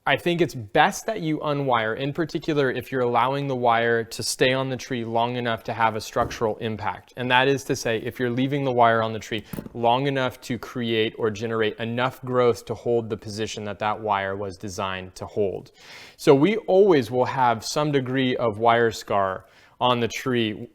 Speaker 1: I think it's best that you unwire, in particular if you're allowing the wire to stay on the tree long enough to have a structural impact. And that is to say, if you're leaving the wire on the tree long enough to create or generate enough growth to hold the position that that wire was designed to hold. So we always will have some degree of wire scar on the tree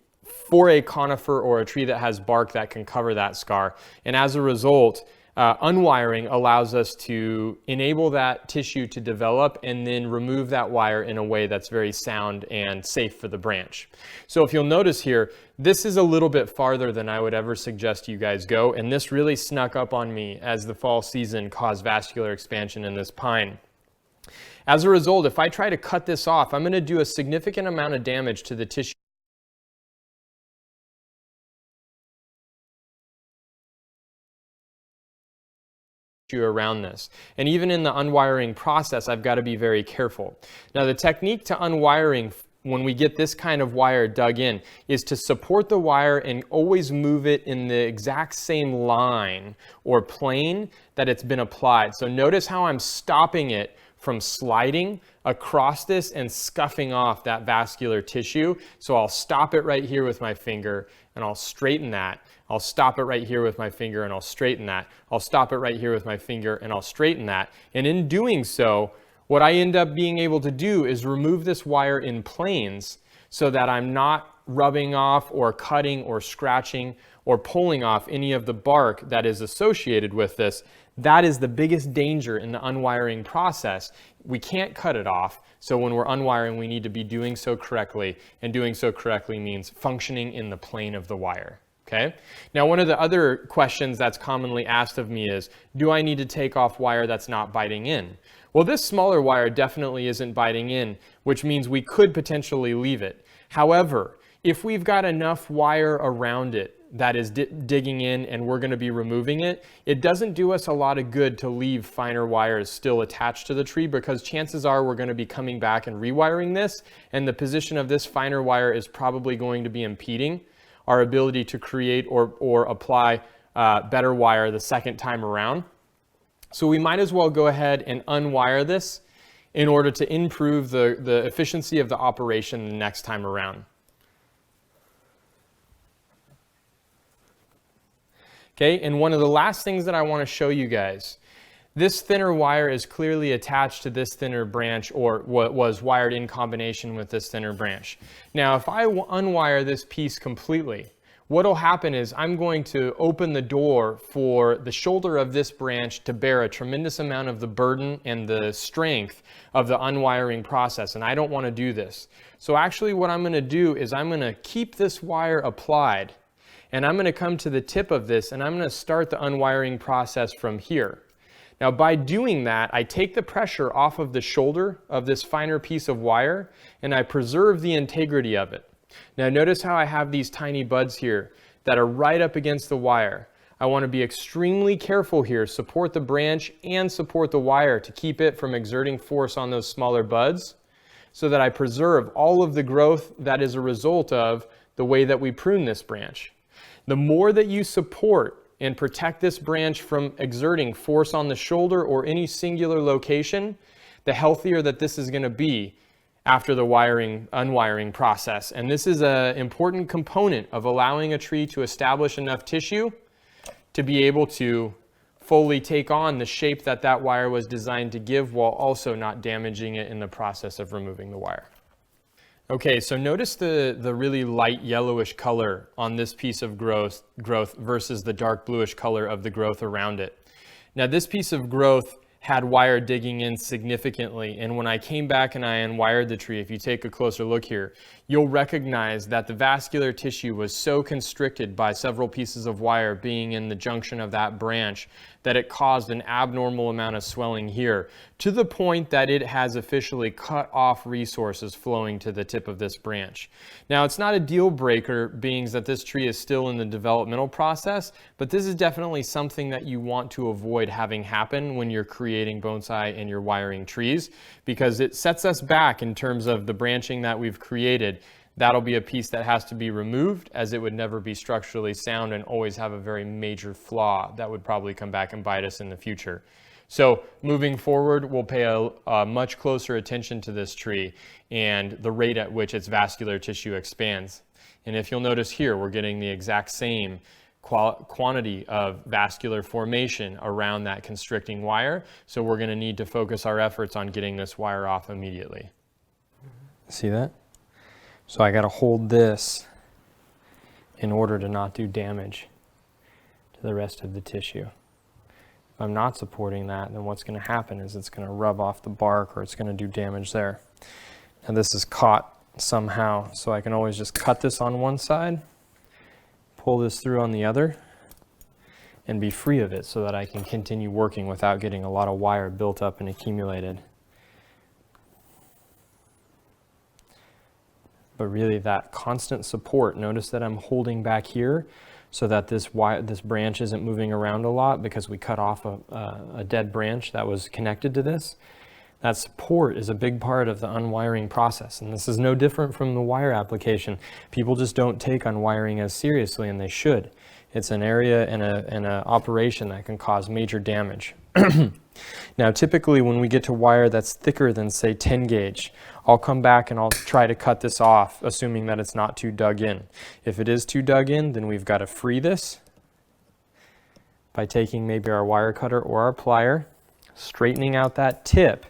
Speaker 1: for a conifer or a tree that has bark that can cover that scar. And as a result, unwiring allows us to enable that tissue to develop and then remove that wire in a way that's very sound and safe for the branch. So if you'll notice here, this is a little bit farther than I would ever suggest you guys go, and this really snuck up on me as the fall season caused vascular expansion in this pine. As a result, if I try to cut this off, I'm going to do a significant amount of damage to the tissue around this. And even in the unwiring process, I've got to be very careful. Now, the technique to unwiring when we get this kind of wire dug in is to support the wire and always move it in the exact same line or plane that it's been applied. So notice how I'm stopping it from sliding across this and scuffing off that vascular tissue. So I'll stop it right here with my finger and I'll straighten that. I'll stop it right here with my finger and I'll straighten that. I'll stop it right here with my finger and I'll straighten that. And in doing so, what I end up being able to do is remove this wire in planes so that I'm not rubbing off or cutting or scratching or pulling off any of the bark that is associated with this. That is the biggest danger in the unwiring process. We can't cut it off. So when we're unwiring, we need to be doing so correctly. And doing so correctly means functioning in the plane of the wire. Okay. Now, one of the other questions that's commonly asked of me is, do I need to take off wire that's not biting in? Well, this smaller wire definitely isn't biting in, which means we could potentially leave it. However, if we've got enough wire around it that is digging in and we're going to be removing it, it doesn't do us a lot of good to leave finer wires still attached to the tree, because chances are we're going to be coming back and rewiring this, and the position of this finer wire is probably going to be impeding our ability to create or apply better wire the second time around. So we might as well go ahead and unwire this in order to improve the efficiency of the operation the next time around. Okay, and one of the last things that I want to show you guys, this thinner wire is clearly attached to this thinner branch, or what was wired in combination with this thinner branch. Now, if I unwire this piece completely, what'll happen is I'm going to open the door for the shoulder of this branch to bear a tremendous amount of the burden and the strength of the unwiring process, and I don't want to do this. So actually what I'm going to do is I'm going to keep this wire applied, and I'm going to come to the tip of this, and I'm going to start the unwiring process from here. Now, by doing that, I take the pressure off of the shoulder of this finer piece of wire, and I preserve the integrity of it. Now, notice how I have these tiny buds here that are right up against the wire. I want to be extremely careful here, support the branch and support the wire to keep it from exerting force on those smaller buds, so that I preserve all of the growth that is a result of the way that we prune this branch. The more that you support and protect this branch from exerting force on the shoulder or any singular location, the healthier that this is going to be after the unwiring process. And this is an important component of allowing a tree to establish enough tissue to be able to fully take on the shape that that wire was designed to give, while also not damaging it in the process of removing the wire. Okay, so notice the really light yellowish color on this piece of growth versus the dark bluish color of the growth around it. Now, this piece of growth had wire digging in significantly, and when I came back and I unwired the tree, if you take a closer look here, you'll recognize that the vascular tissue was so constricted by several pieces of wire being in the junction of that branch that it caused an abnormal amount of swelling here, to the point that it has officially cut off resources flowing to the tip of this branch. Now, it's not a deal breaker, being that this tree is still in the developmental process, but this is definitely something that you want to avoid having happen when you're creating bonsai and you're wiring trees, because it sets us back in terms of the branching that we've created. That'll be a piece that has to be removed, as it would never be structurally sound and always have a very major flaw that would probably come back and bite us in the future. So moving forward, we'll pay a much closer attention to this tree and the rate at which its vascular tissue expands. And if you'll notice here, we're getting the exact same quantity of vascular formation around that constricting wire. So we're going to need to focus our efforts on getting this wire off immediately. See that? So I got to hold this in order to not do damage to the rest of the tissue. If I'm not supporting that, then what's going to happen is it's going to rub off the bark, or it's going to do damage there. And this is caught somehow, so I can always just cut this on one side, pull this through on the other, and be free of it, so that I can continue working without getting a lot of wire built up and accumulated. But really, that constant support, notice that I'm holding back here so that this branch isn't moving around a lot, because we cut off a dead branch that was connected to this. That support is a big part of the unwiring process, and this is no different from the wire application. People just don't take unwiring as seriously, and they should. It's an area and an operation that can cause major damage. Now, typically when we get to wire that's thicker than, say, 10 gauge, I'll come back and I'll try to cut this off, assuming that it's not too dug in. If it is too dug in, then we've got to free this by taking maybe our wire cutter or our plier, straightening out that tip,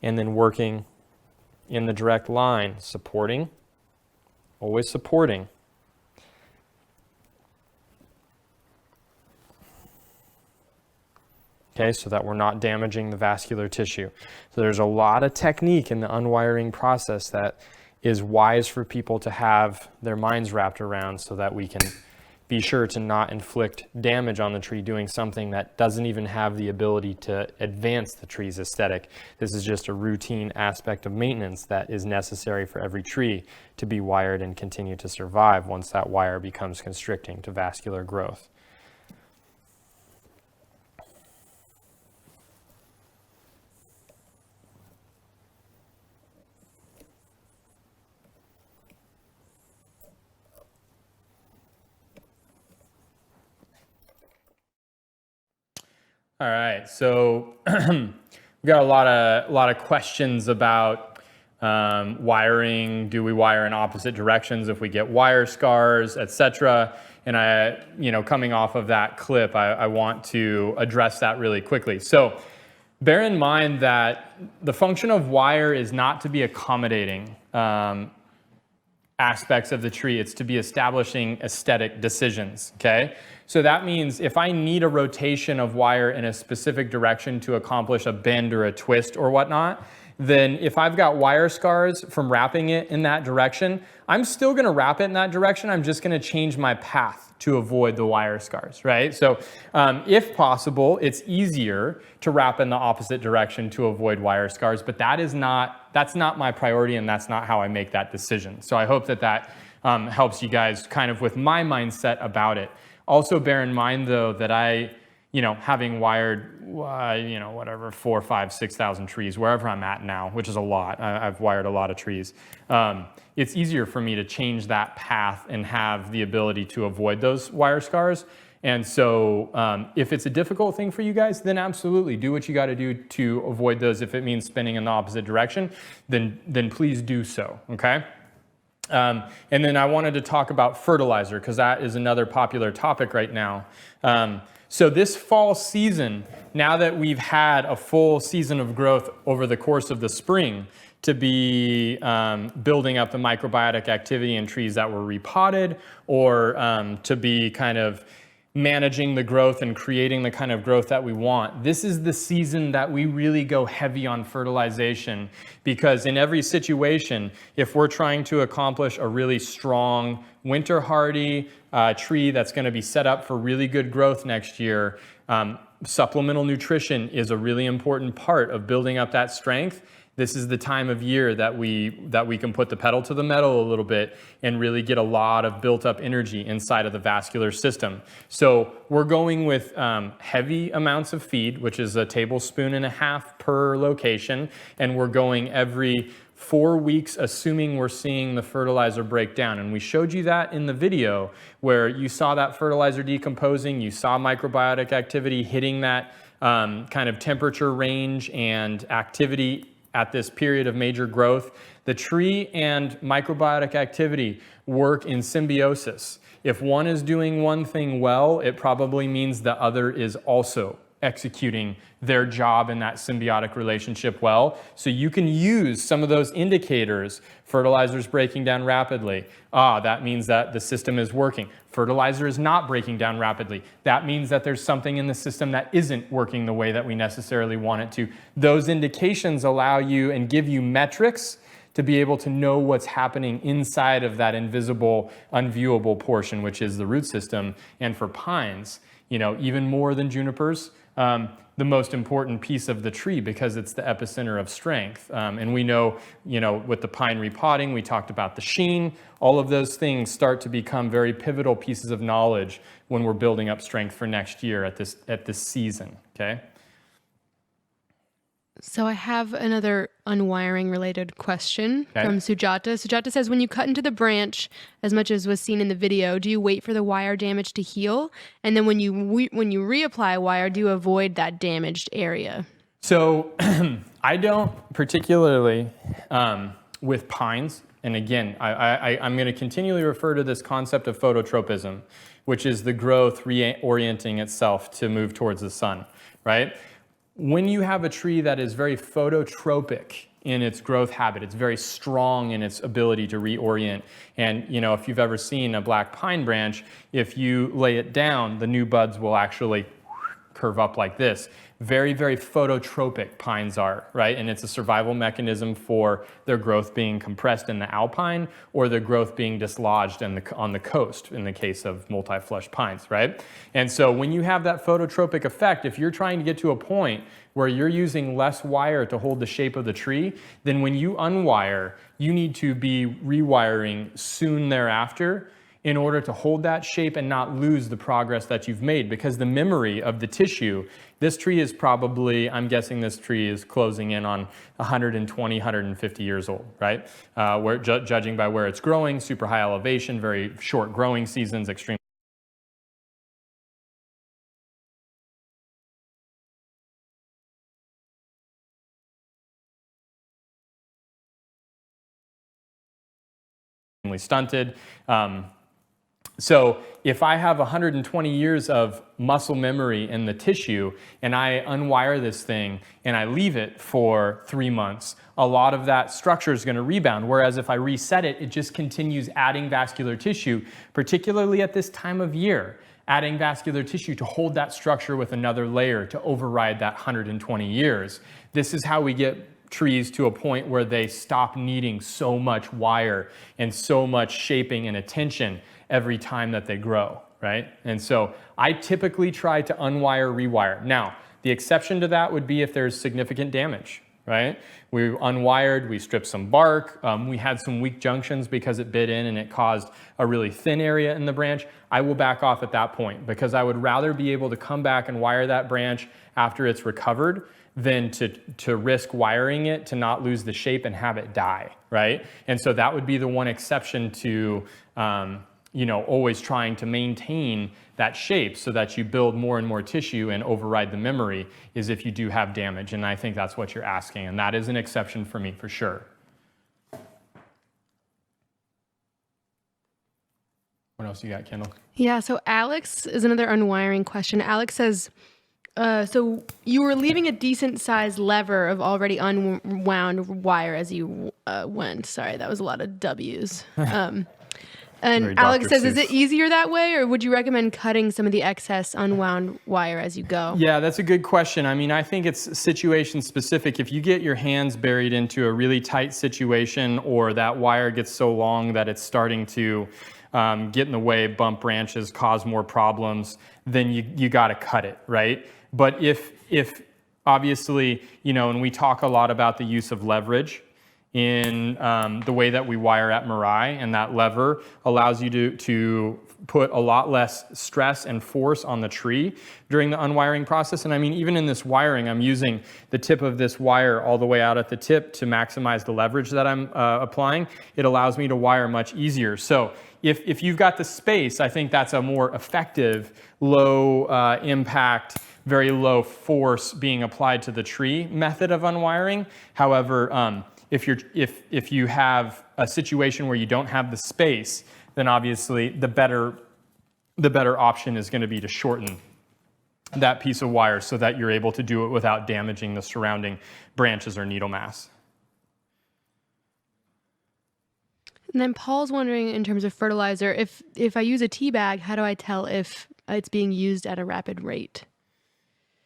Speaker 1: and then working in the direct line, supporting, always supporting. Okay, so that we're not damaging the vascular tissue. So there's a lot of technique in the unwiring process that is wise for people to have their minds wrapped around, so that we can
Speaker 3: be sure to not inflict damage on the tree doing something that doesn't even have the ability to advance the tree's aesthetic. This is just a routine aspect of maintenance that is necessary for every tree to be wired and continue to survive once that wire becomes constricting to vascular growth.
Speaker 1: All right, so we've got a lot of questions about wiring. Do we wire in opposite directions if we get wire scars, etc.? And coming off of that clip, I want to address that really quickly. So bear in mind that the function of wire is not to be accommodating aspects of the tree. It's to be establishing aesthetic decisions, okay? So that means if I need a rotation of wire in a specific direction to accomplish a bend or a twist or whatnot, then if I've got wire scars from wrapping it in that direction, I'm still gonna wrap it in that direction. I'm just gonna change my path to avoid the wire scars, right? So if possible, it's easier to wrap in the opposite direction to avoid wire scars, but that's not my priority, and that's not how I make that decision. So I hope that helps you guys kind of with my mindset about it. Also bear in mind though that having wired, 4, 5, 6,000 trees, wherever I'm at now, which is a lot. I've wired a lot of trees. It's easier for me to change that path and have the ability to avoid those wire scars. And so if it's a difficult thing for you guys, then absolutely do what you got to do to avoid those. If it means spinning in the opposite direction, then please do so, okay? And then I wanted to talk about fertilizer because that is another popular topic right now. So this fall season, now that we've had a full season of growth over the course of the spring to be building up the microbiotic activity in trees that were repotted, or to be kind of managing the growth and creating the kind of growth that we want. This is the season that we really go heavy on fertilization, because in every situation, if we're trying to accomplish a really strong winter hardy tree that's going to be set up for really good growth next year, supplemental nutrition is a really important part of building up that strength. This is the time of year that we can put the pedal to the metal a little bit and really get a lot of built up energy inside of the vascular system. So we're going with heavy amounts of feed, which is 1.5 tablespoons per location. And we're going every 4 weeks, assuming we're seeing the fertilizer break down. And we showed you that in the video where you saw that fertilizer decomposing, you saw microbiotic activity hitting that kind of temperature range and activity at this period of major growth. The tree and microbiotic activity work in symbiosis. If one is doing one thing well, it probably means the other is also executing their job in that symbiotic relationship well. So you can use some of those indicators. Fertilizer's breaking down rapidly. That means that the system is working. Fertilizer is not breaking down rapidly. That means that there's something in the system that isn't working the way that we necessarily want it to. Those indications allow you and give you metrics to be able to know what's happening inside of that invisible, unviewable portion, which is the root system. And for pines, even more than junipers, the most important piece of the tree, because it's the epicenter of strength. And we know, with the pine repotting, we talked about the sheen. All of those things start to become very pivotal pieces of knowledge when we're building up strength for next year at this season, okay?
Speaker 2: So I have another unwiring related question from Sujata. Sujata says, when you cut into the branch, as much as was seen in the video, do you wait for the wire damage to heal? And then when you reapply wire, do you avoid that damaged area?
Speaker 1: So I don't particularly with pines. And again, I'm going to continually refer to this concept of phototropism, which is the growth reorienting itself to move towards the sun, right? When you have a tree that is very phototropic in its growth habit, it's very strong in its ability to reorient. And if you've ever seen a black pine branch, if you lay it down, the new buds will actually curve up like this. Very, very phototropic pines are, right? And it's a survival mechanism for their growth being compressed in the alpine or their growth being dislodged on the coast in the case of multi-flush pines, right? And so when you have that phototropic effect, if you're trying to get to a point where you're using less wire to hold the shape of the tree, then when you unwire, you need to be rewiring soon thereafter in order to hold that shape and not lose the progress that you've made, because the memory of the tissue, this tree is probably, I'm guessing this tree is closing in on 120, 150 years old, right? Judging by where it's growing, super high elevation, very short growing seasons, extreme stunted. So if I have 120 years of muscle memory in the tissue and I unwire this thing and I leave it for 3 months, a lot of that structure is going to rebound. Whereas if I reset it, it just continues adding vascular tissue, particularly at this time of year, adding vascular tissue to hold that structure with another layer to override that 120 years. This is how we get trees to a point where they stop needing so much wire and so much shaping and attention every time that they grow, right? And so I typically try to unwire, rewire. Now, the exception to that would be if there's significant damage, right? We unwired, we stripped some bark, we had some weak junctions because it bit in and it caused a really thin area in the branch. I will back off at that point because I would rather be able to come back and wire that branch after it's recovered than to risk wiring it to not lose the shape and have it die, right? And so that would be the one exception to always trying to maintain that shape so that you build more and more tissue and override the memory is if you do have damage. And I think that's what you're asking. And that is an exception for me for sure. What else you got, Kendall?
Speaker 2: Yeah, so Alex is another unwiring question. Alex says, so you were leaving a decent sized lever of already unwound wire as you went. Sorry, that was a lot of W's. And Alex says, is it easier that way, or would you recommend cutting some of the excess unwound wire as you go?
Speaker 1: Yeah, that's a good question. I mean, I think it's situation specific. If you get your hands buried into a really tight situation, or that wire gets so long that it's starting to get in the way, bump branches, cause more problems, then you got to cut it, right? But if obviously, and we talk a lot about the use of leverage in the way that we wire at Mirai, and that lever allows you to put a lot less stress and force on the tree during the unwiring process. And I mean, even in this wiring, I'm using the tip of this wire all the way out at the tip to maximize the leverage that I'm applying. It allows me to wire much easier. So if you've got the space, I think that's a more effective, low impact, very low force being applied to the tree method of unwiring. However, if you have a situation where you don't have the space, then obviously the better option is going to be to shorten that piece of wire so that you're able to do it without damaging the surrounding branches or needle mass.
Speaker 2: And then Paul's wondering, in terms of fertilizer, if I use a tea bag, how do I tell if it's being used at a rapid rate?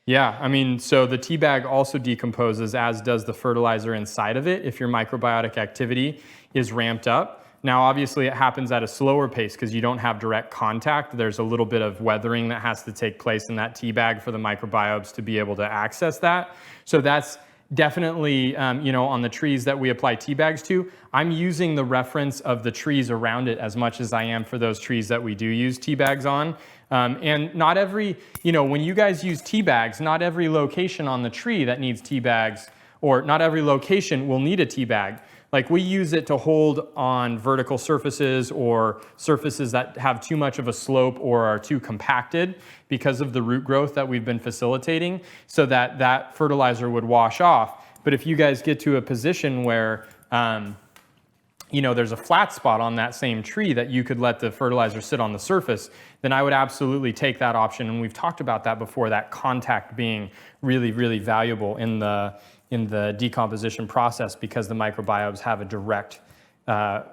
Speaker 1: Yeah, I mean, so the tea bag also decomposes, as does the fertilizer inside of it, if your microbiotic activity is ramped up. Now, obviously, it happens at a slower pace because you don't have direct contact. There's a little bit of weathering that has to take place in that tea bag for the microbiobes to be able to access that. So that's definitely, on the trees that we apply tea bags to, I'm using the reference of the trees around it as much as I am for those trees that we do use tea bags on. And not every, when you guys use tea bags, not every location on the tree that needs tea bags, or not every location will need a tea bag. Like, we use it to hold on vertical surfaces or surfaces that have too much of a slope or are too compacted because of the root growth that we've been facilitating, so that that fertilizer would wash off. But if you guys get to a position where there's a flat spot on that same tree that you could let the fertilizer sit on the surface, then I would absolutely take that option. And we've talked about that before, that contact being really, really valuable in the decomposition process, because the microbiobes have a direct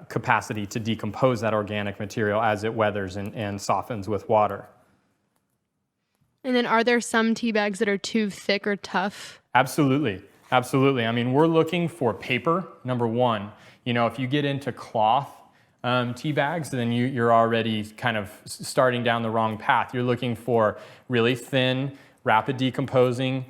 Speaker 1: capacity to decompose that organic material as it weathers and softens with water.
Speaker 2: And then are there some tea bags that are too thick or tough?
Speaker 1: Absolutely. Absolutely. I mean, we're looking for paper, number one. You know, if you get into cloth tea bags, then you're already kind of starting down the wrong path. You're looking for really thin, rapid decomposing,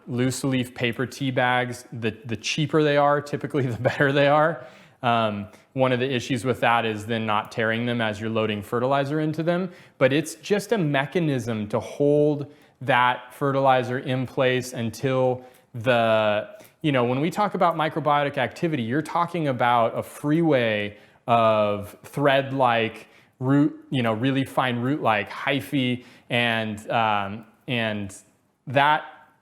Speaker 1: loose leaf paper tea bags. The cheaper they are, typically the better they are. One of the issues with that is then not tearing them as you're loading fertilizer into them. But it's just a mechanism to hold that fertilizer in place until when we talk about microbiotic activity, you're talking about a freeway of thread-like root, really fine root-like hyphae, and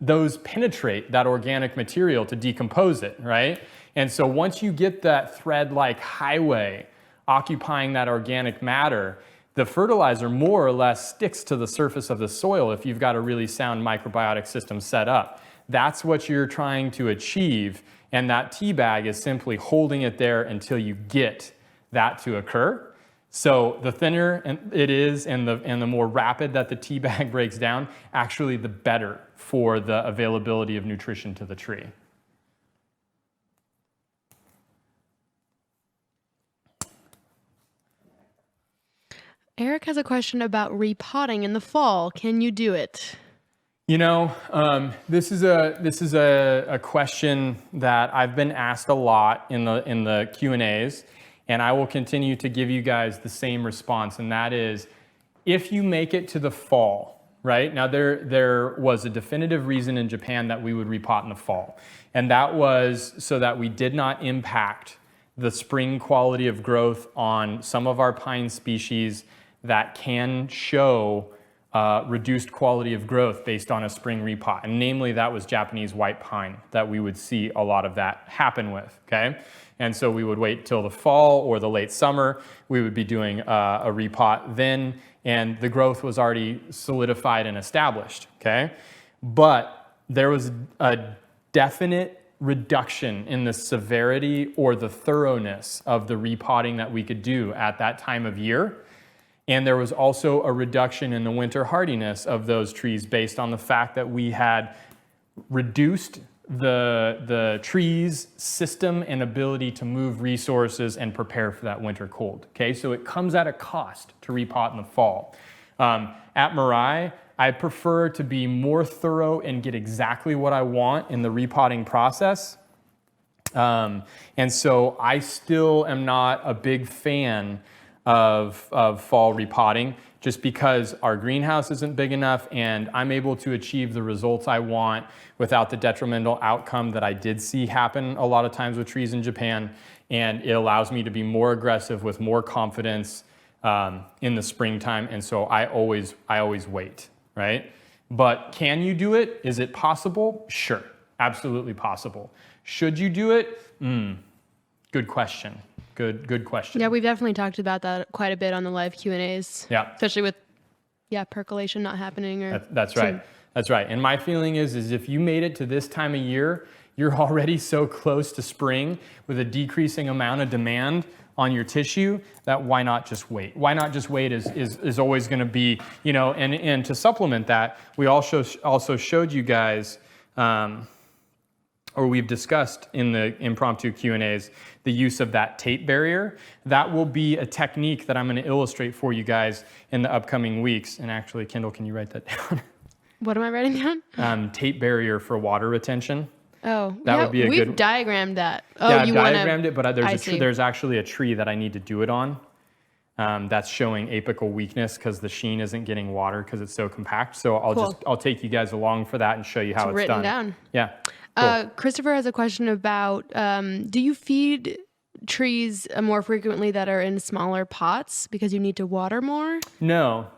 Speaker 1: those penetrate that organic material to decompose it, right? And so once you get that thread-like highway occupying that organic matter, the fertilizer more or less sticks to the surface of the soil if you've got a really sound microbiotic system set up. That's what you're trying to achieve, and that tea bag is simply holding it there until you get that to occur. So the thinner it is and the more rapid that the tea bag breaks down, actually the better for the availability of nutrition to the tree.
Speaker 2: Eric has a question about repotting in the fall. Can you do it?
Speaker 1: This is a question that I've been asked a lot in the Q&As, and I will continue to give you guys the same response, and that is, if you make it to the fall, right? Now there was a definitive reason in Japan that we would repot in the fall, and that was so that we did not impact the spring quality of growth on some of our pine species that can show reduced quality of growth based on a spring repot. And namely, that was Japanese white pine that we would see a lot of that happen with, okay? And so we would wait till the fall or the late summer. We would be doing a repot then, and the growth was already solidified and established, okay? But there was a definite reduction in the severity or the thoroughness of the repotting that we could do at that time of year. And there was also a reduction in the winter hardiness of those trees based on the fact that we had reduced the tree's system and ability to move resources and prepare for that winter cold. Okay, so it comes at a cost to repot in the fall. At Mirai, I prefer to be more thorough and get exactly what I want in the repotting process. And so I still am not a big fan of fall repotting, just because our greenhouse isn't big enough and I'm able to achieve the results I want without the detrimental outcome that I did see happen a lot of times with trees in Japan. And it allows me to be more aggressive with more confidence in the springtime. And so I always wait, right? But can you do it? Is it possible? Sure, absolutely possible. Should you do it? Good question. Good question.
Speaker 2: Yeah, we've definitely talked about that quite a bit on the live Q&As.
Speaker 1: Yeah.
Speaker 2: Especially with, percolation not happening.
Speaker 1: That's right. That's right. And my feeling is if you made it to this time of year, you're already so close to spring with a decreasing amount of demand on your tissue that why not just wait? Why not just wait is always going to be, and to supplement that, we also showed you guys, or we've discussed in the impromptu Q&As, the use of that tape barrier. That will be a technique that I'm going to illustrate for you guys in the upcoming weeks. And actually, Kendall, can you write that down?
Speaker 2: What am I writing down?
Speaker 1: Tape barrier for water retention.
Speaker 2: Oh,
Speaker 1: that would be a good.
Speaker 2: We've diagrammed that. Oh,
Speaker 1: yeah,
Speaker 2: you
Speaker 1: diagrammed it, but there's actually a tree that I need to do it on. That's showing apical weakness because the sheen isn't getting water because it's so compact. So I'll take you guys along for that and show you how it's
Speaker 2: written
Speaker 1: done.
Speaker 2: Down.
Speaker 1: Yeah. Cool.
Speaker 2: Christopher has a question about, do you feed trees more frequently that are in smaller pots because you need to water more?
Speaker 1: No.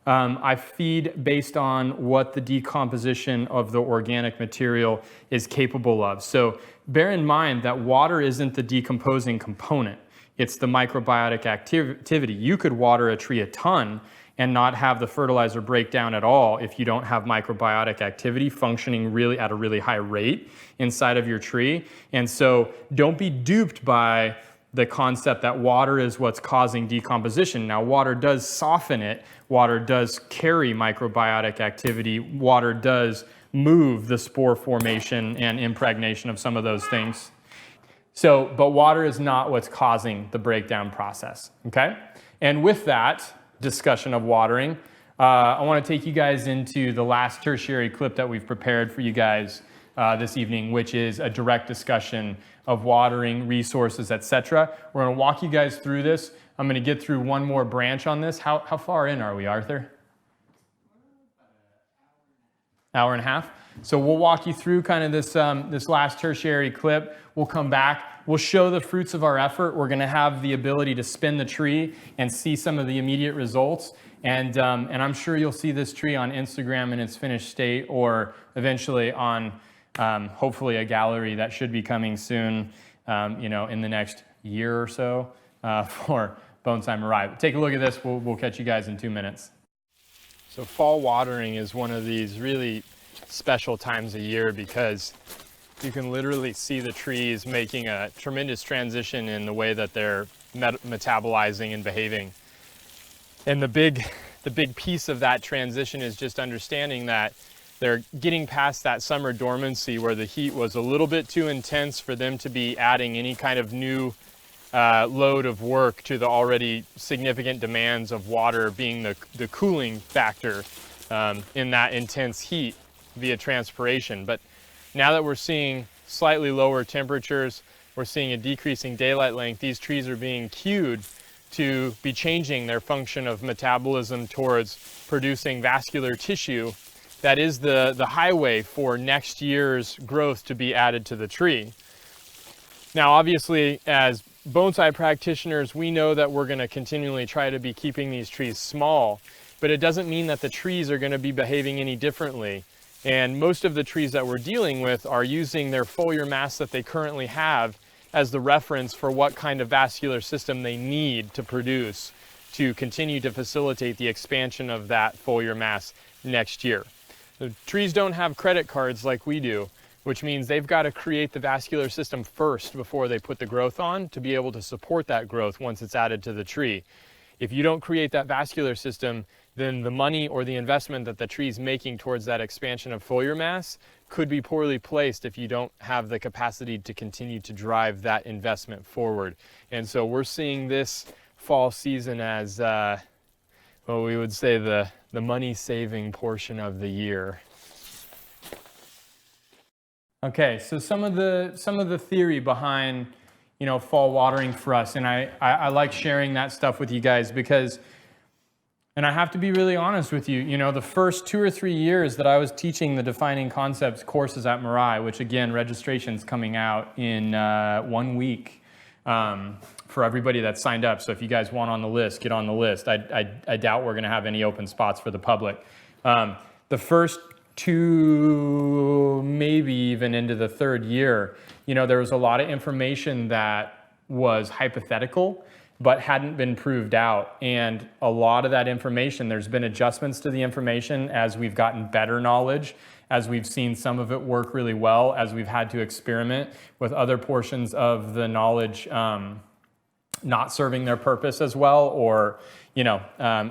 Speaker 1: I feed based on what the decomposition of the organic material is capable of. So bear in mind that water isn't the decomposing component. It's the microbiotic activity. You could water a tree a ton and not have the fertilizer break down at all if you don't have microbiotic activity functioning really at a really high rate inside of your tree. And so don't be duped by the concept that water is what's causing decomposition. Now, water does soften it. Water does carry microbiotic activity. Water does move the spore formation and impregnation of some of those things. So, but water is not what's causing the breakdown process, okay? And with that discussion of watering, I want to take you guys into the last tertiary clip that we've prepared for you guys this evening, which is a direct discussion of watering, resources, etc. We're going to walk you guys through this. I'm going to get through one more branch on this. How far in are we, Arthur? Hour and a half. So we'll walk you through kind of this last tertiary clip. We'll come back. We'll show the fruits of our effort. We're going to have the ability to spin the tree and see some of the immediate results. And I'm sure you'll see this tree on Instagram in its finished state, or eventually on hopefully a gallery that should be coming soon, in the next year or so for Bonsai Mirai. Take a look at this. We'll catch you guys in 2 minutes. So fall watering is one of these really special times of year because you can literally see the trees making a tremendous transition in the way that they're metabolizing and behaving. And the big piece of that transition is just understanding that they're getting past that summer dormancy where the heat was a little bit too intense for them to be adding any kind of new load of work to the already significant demands of water being the cooling factor in that intense heat via transpiration. But now that we're seeing slightly lower temperatures, we're seeing a decreasing daylight length, these trees are being cued to be changing their function of metabolism towards producing vascular tissue that is the highway for next year's growth to be added to the tree. Now, obviously, as bonsai practitioners, we know that we're going to continually try to be keeping these trees small, but it doesn't mean that the trees are going to be behaving any differently. And most of the trees that we're dealing with are using their foliar mass that they currently have as the reference for what kind of vascular system they need to produce to continue to facilitate the expansion of that foliar mass next year. The trees don't have credit cards like we do, which means they've got to create the vascular system first before they put the growth on to be able to support that growth once it's added to the tree. If you don't create that vascular system, then the money or the investment that the tree's making towards that expansion of foliar mass could be poorly placed if you don't have the capacity to continue to drive that investment forward. And so we're seeing this fall season as, we would say the money-saving portion of the year. Okay, so some of the theory behind, fall watering for us, and I like sharing that stuff with you guys because, and I have to be really honest with you, the first 2 or 3 years that I was teaching the Defining Concepts courses at Mirai, which again, registration's coming out in 1 week for everybody that's signed up. So if you guys want on the list, get on the list. I doubt we're gonna have any open spots for the public. The first 2, maybe even into the 3rd year, there was a lot of information that was hypothetical, but hadn't been proved out. And a lot of that information, there's been adjustments to the information as we've gotten better knowledge, as we've seen some of it work really well, as we've had to experiment with other portions of the knowledge not serving their purpose as well, or,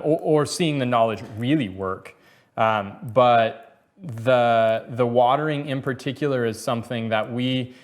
Speaker 1: or seeing the knowledge really work. But the watering in particular is something that we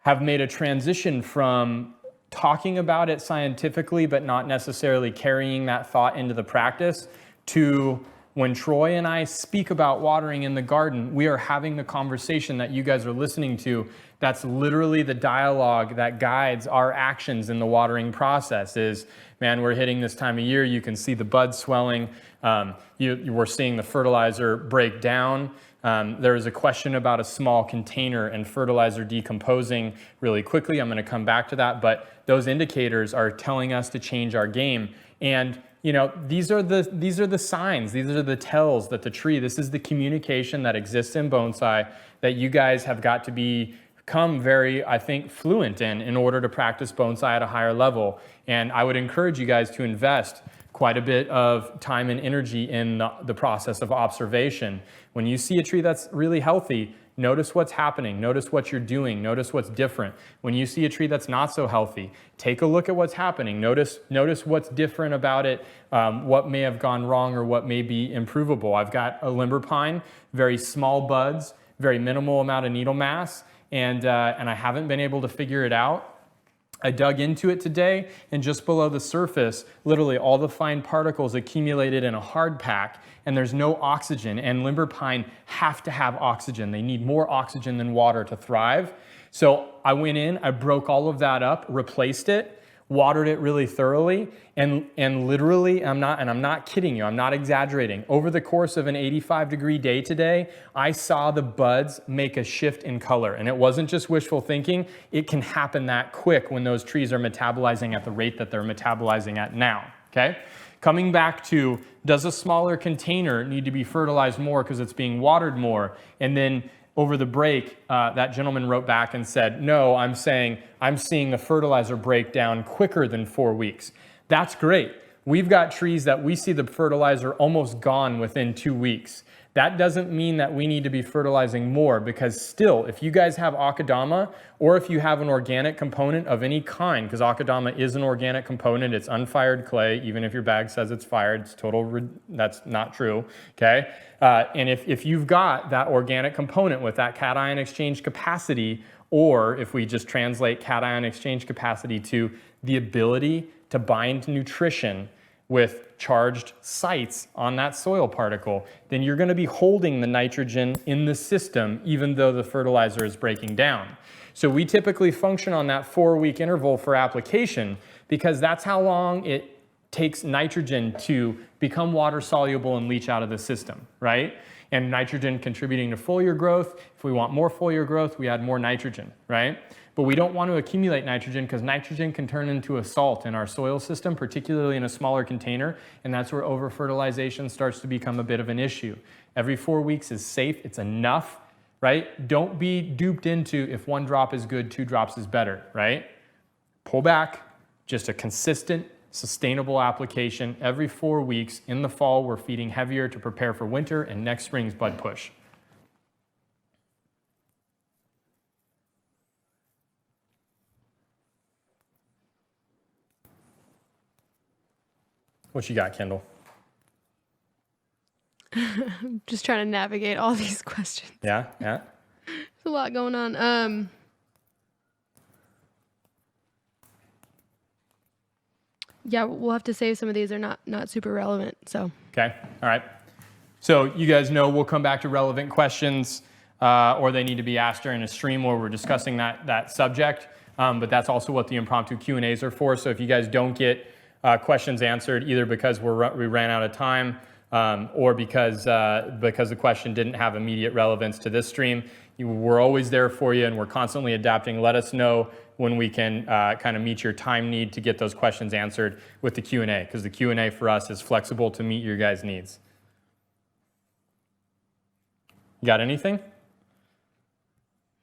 Speaker 1: have made a transition from talking about it scientifically, but not necessarily carrying that thought into the practice, to when Troy and I speak about watering in the garden, we are having the conversation that you guys are listening to. That's literally the dialogue that guides our actions in the watering process is, man, we're hitting this time of year. You can see the buds swelling. We're seeing the fertilizer break down. There is a question about a small container and fertilizer decomposing really quickly. I'm going to come back to that, but those indicators are telling us to change our game. And these are the signs, these are the tells that the tree, this is the communication that exists in bonsai that you guys have got to become very, I think, fluent in order to practice bonsai at a higher level. And I would encourage you guys to invest quite a bit of time and energy in the process of observation. When you see a tree that's really healthy, Notice what's happening. Notice what you're doing. Notice what's different. When you see a tree that's not so healthy, take a look at what's happening. Notice what's different about it, what may have gone wrong or what may be improvable. I've got a limber pine, very small buds, very minimal amount of needle mass, and I haven't been able to figure it out. I dug into it today, and just below the surface, literally all the fine particles accumulated in a hard pack, and there's no oxygen. And limber pine have to have oxygen. They need more oxygen than water to thrive. So I went in, I broke all of that up, replaced it, watered it really thoroughly, and literally, I'm not kidding you, I'm not exaggerating. Over the course of an 85-degree day today, I saw the buds make a shift in color. And it wasn't just wishful thinking. It can happen that quick when those trees are metabolizing at the rate that they're metabolizing at now, okay? Coming back to, does a smaller container need to be fertilized more because it's being watered more? And then over the break, that gentleman wrote back and said, no, I'm seeing the fertilizer break down quicker than 4 weeks. That's great. We've got trees that we see the fertilizer almost gone within 2 weeks. That doesn't mean that we need to be fertilizing more, because still, if you guys have akadama, or if you have an organic component of any kind, because akadama is an organic component, it's unfired clay, even if your bag says it's fired, that's not true, okay? And if you've got that organic component with that cation exchange capacity, or if we just translate cation exchange capacity to the ability to bind nutrition with charged sites on that soil particle, then you're going to be holding the nitrogen in the system even though the fertilizer is breaking down. So we typically function on that 4-week interval for application, because that's how long it takes nitrogen to become water soluble and leach out of the system, right? And nitrogen contributing to foliar growth. If we want more foliar growth, we add more nitrogen, right? But we don't want to accumulate nitrogen, because nitrogen can turn into a salt in our soil system, particularly in a smaller container, and that's where over-fertilization starts to become a bit of an issue. Every 4 weeks is safe, it's enough, right? Don't be duped into, if 1 drop is good, 2 drops is better, right? Pull back, just a consistent, sustainable application. Every 4 weeks. In the fall, we're feeding heavier to prepare for winter and next spring's bud push. What you got, Kendall?
Speaker 2: Just trying to navigate all these questions.
Speaker 1: Yeah.
Speaker 2: There's a lot going on. Yeah, we'll have to save some of these. They're not super relevant. So.
Speaker 1: Okay. All right. So you guys know we'll come back to relevant questions, or they need to be asked during a stream where we're discussing that subject. But that's also what the impromptu Q&As are for. So if you guys don't get questions answered, either because we ran out of time, or because the question didn't have immediate relevance to this stream, we're always there for you, and we're constantly adapting. Let us know when we can kind of meet your time need to get those questions answered with the Q&A, because the Q&A for us is flexible to meet your guys' needs. You got anything?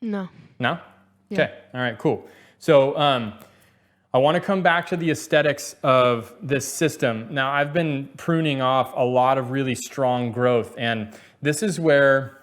Speaker 2: No.
Speaker 1: No?
Speaker 2: Yeah.
Speaker 1: Okay. All right, cool. So I want to come back to the aesthetics of this system. Now, I've been pruning off a lot of really strong growth, and this is where,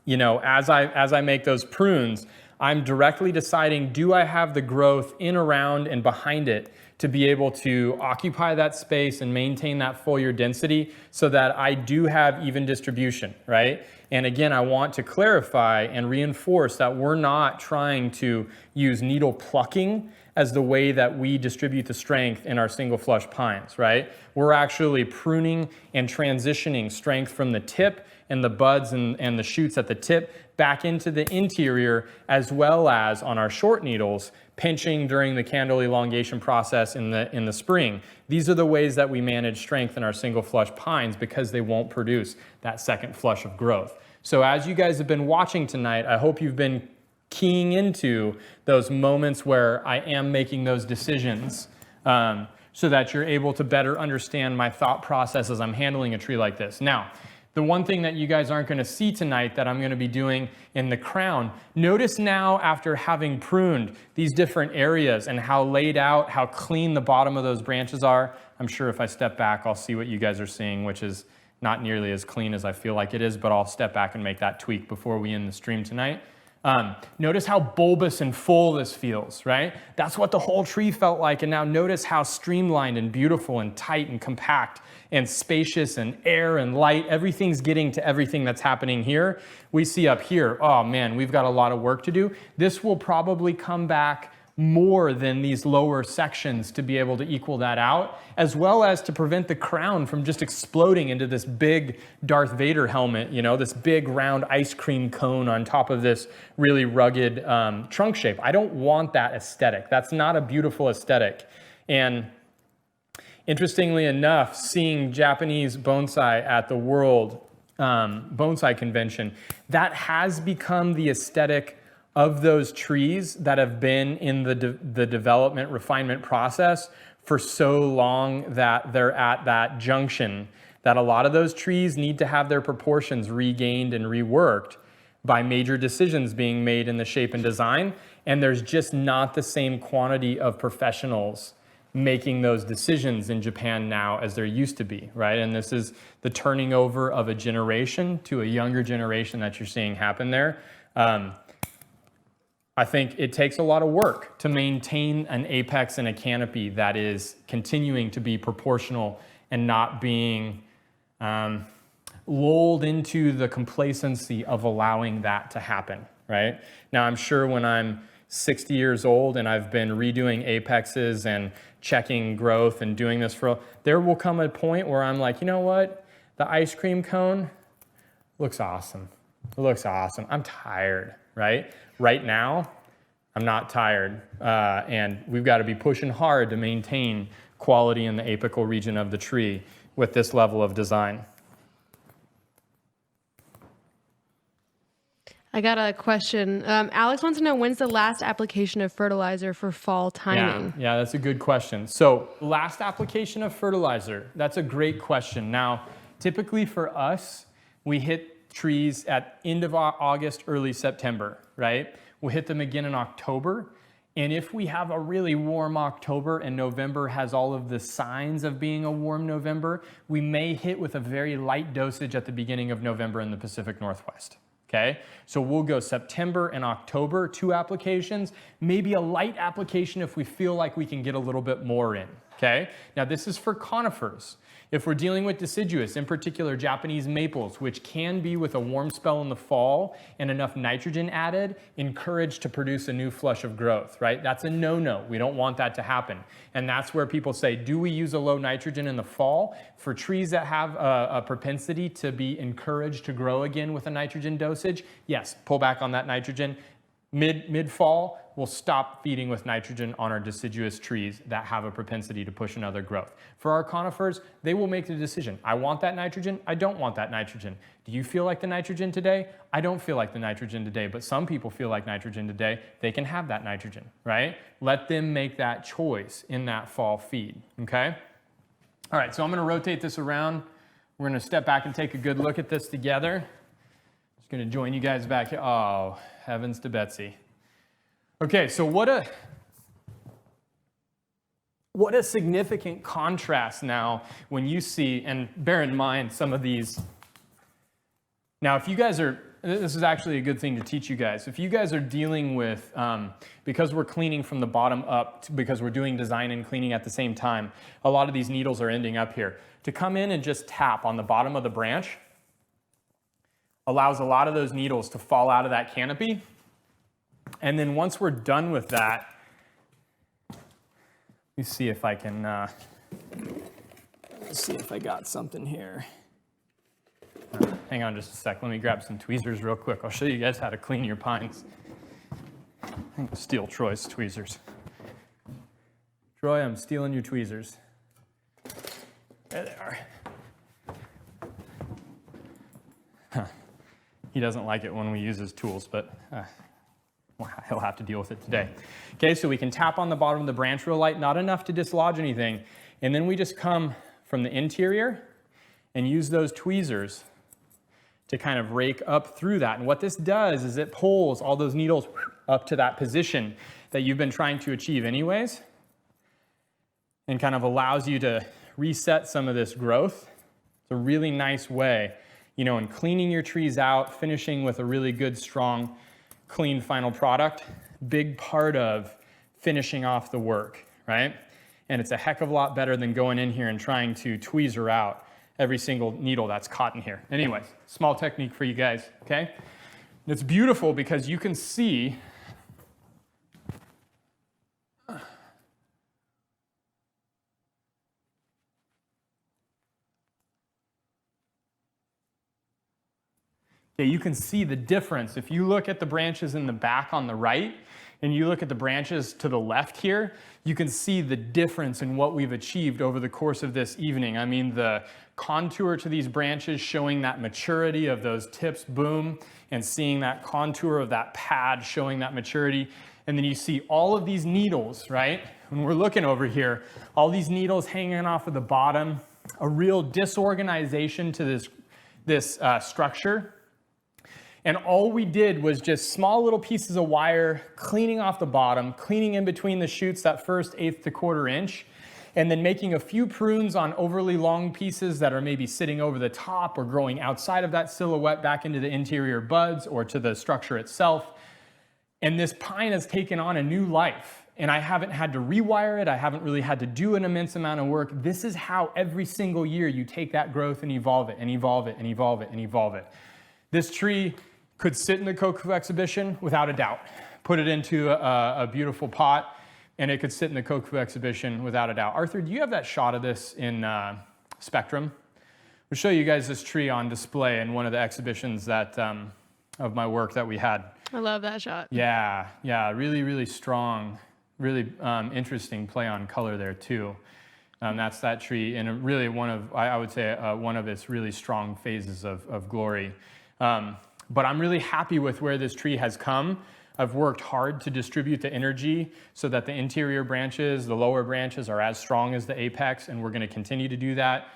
Speaker 1: you know, as I make those prunes, I'm directly deciding, do I have the growth in, around, and behind it to be able to occupy that space and maintain that foliar density so that I do have even distribution, right? And again, I want to clarify and reinforce that we're not trying to use needle plucking as the way that we distribute the strength in our single flush pines, right? We're actually pruning and transitioning strength from the tip and the buds and the shoots at the tip back into the interior, as well as on our short needles, pinching during the candle elongation process in the spring. These are the ways that we manage strength in our single flush pines, because they won't produce that second flush of growth. So as you guys have been watching tonight, I hope you've been keying into those moments where I am making those decisions, so that you're able to better understand my thought process as I'm handling a tree like this. Now, the one thing that you guys aren't going to see tonight that I'm going to be doing in the crown, notice now after having pruned these different areas and how laid out, how clean the bottom of those branches are. I'm sure if I step back, I'll see what you guys are seeing, which is not nearly as clean as I feel like it is, but I'll step back and make that tweak before we end the stream tonight. Notice how bulbous and full this feels, right? That's what the whole tree felt like. And now notice how streamlined and beautiful and tight and compact and spacious and air and light. Everything's getting to everything that's happening here. We see up here, oh man, we've got a lot of work to do. This will probably come back more than these lower sections to be able to equal that out, as well as to prevent the crown from just exploding into this big Darth Vader helmet, you know, this big round ice cream cone on top of this really rugged trunk shape. I don't want that aesthetic. That's not a beautiful aesthetic. And interestingly enough, seeing Japanese bonsai at the World Bonsai Convention, that has become the aesthetic of those trees that have been in the development refinement process for so long that they're at that junction, that a lot of those trees need to have their proportions regained and reworked by major decisions being made in the shape and design. And there's just not the same quantity of professionals making those decisions in Japan now as there used to be, right? And this is the turning over of a generation to a younger generation that you're seeing happen there. I think it takes a lot of work to maintain an apex and a canopy that is continuing to be proportional and not being lulled into the complacency of allowing that to happen, right? Now, I'm sure when I'm 60 years old and I've been redoing apexes and checking growth and doing this there will come a point where I'm like, you know what? The ice cream cone looks awesome. It looks awesome. I'm tired, right? Right now, I'm not tired, and we've got to be pushing hard to maintain quality in the apical region of the tree with this level of design.
Speaker 2: I got a question. Alex wants to know, when's the last application of fertilizer for fall timing?
Speaker 1: Yeah, that's a good question. So last application of fertilizer, that's a great question. Now, typically for us, we hit trees at end of August, early September, right? We'll hit them again in October. And if we have a really warm October and November has all of the signs of being a warm November, we may hit with a very light dosage at the beginning of November in the Pacific Northwest. Okay, so we'll go September and October, 2 applications, maybe a light application if we feel like we can get a little bit more in. Okay, now this is for conifers. If we're dealing with deciduous, in particular Japanese maples, which can be with a warm spell in the fall and enough nitrogen added, encouraged to produce a new flush of growth, right? That's a no-no. We don't want that to happen. And that's where people say, do we use a low nitrogen in the fall? For trees that have a propensity to be encouraged to grow again with a nitrogen dosage, yes, pull back on that nitrogen. Mid-fall, we'll stop feeding with nitrogen on our deciduous trees that have a propensity to push another growth. For our conifers, they will make the decision. I want that nitrogen. I don't want that nitrogen. Do you feel like the nitrogen today? I don't feel like the nitrogen today, but some people feel like nitrogen today. They can have that nitrogen, right? Let them make that choice in that fall feed, okay? All right, so I'm going to rotate this around. We're going to step back and take a good look at this together. Just going to join you guys back here. Oh, heavens to Betsy. Okay, so what a significant contrast now when you see, and bear in mind some of these. Now, if you guys are, this is actually a good thing to teach you guys. If you guys are dealing with, because we're cleaning from the bottom up, because we're doing design and cleaning at the same time, a lot of these needles are ending up here. To come in and just tap on the bottom of the branch allows a lot of those needles to fall out of that canopy. And then once we're done with that, let me see if I can, see if I got something here. Hang on just a sec. Let me grab some tweezers real quick. I'll show you guys how to clean your pines. I'm gonna steal Troy's tweezers. Troy, I'm stealing your tweezers. There they are. Huh. He doesn't like it when we use his tools, but he'll have to deal with it today. Okay, so we can tap on the bottom of the branch real light, not enough to dislodge anything. And then we just come from the interior and use those tweezers to kind of rake up through that. And what this does is it pulls all those needles up to that position that you've been trying to achieve anyways, and kind of allows you to reset some of this growth It's a really nice way, in cleaning your trees out, finishing with a really good, strong, clean final product. Big part of finishing off the work, right? And it's a heck of a lot better than going in here and trying to tweezer out every single needle that's caught in here. Anyways, small technique for you guys, okay? And it's beautiful because you can see you can see the difference. If you look at the branches in the back on the right, and you look at the branches to the left here, you can see the difference in what we've achieved over the course of this evening. I mean, the contour to these branches showing that maturity of those tips, boom, and seeing that contour of that pad showing that maturity. And then you see all of these needles, right? When we're looking over here, all these needles hanging off of the bottom, a real disorganization to this structure. And all we did was just small little pieces of wire, cleaning off the bottom, cleaning in between the shoots, that first 1/8 to 1/4 inch, and then making a few prunes on overly long pieces that are maybe sitting over the top or growing outside of that silhouette back into the interior buds or to the structure itself. And this pine has taken on a new life. And I haven't had to rewire it. I haven't really had to do an immense amount of work. This is how every single year you take that growth and evolve it and evolve it and evolve it and evolve it. This tree could sit in the Koku exhibition without a doubt. Put it into a beautiful pot, and it could sit in the Koku exhibition without a doubt. Arthur, do you have that shot of this in Spectrum? We'll show you guys this tree on display in one of the exhibitions that of my work that we had.
Speaker 2: I love that shot.
Speaker 1: Yeah, really, really strong, really interesting play on color there too. That's that tree, and really I would say one of its really strong phases of glory. But I'm really happy with where this tree has come. I've worked hard to distribute the energy so that the interior branches, the lower branches are as strong as the apex, and we're going to continue to do that.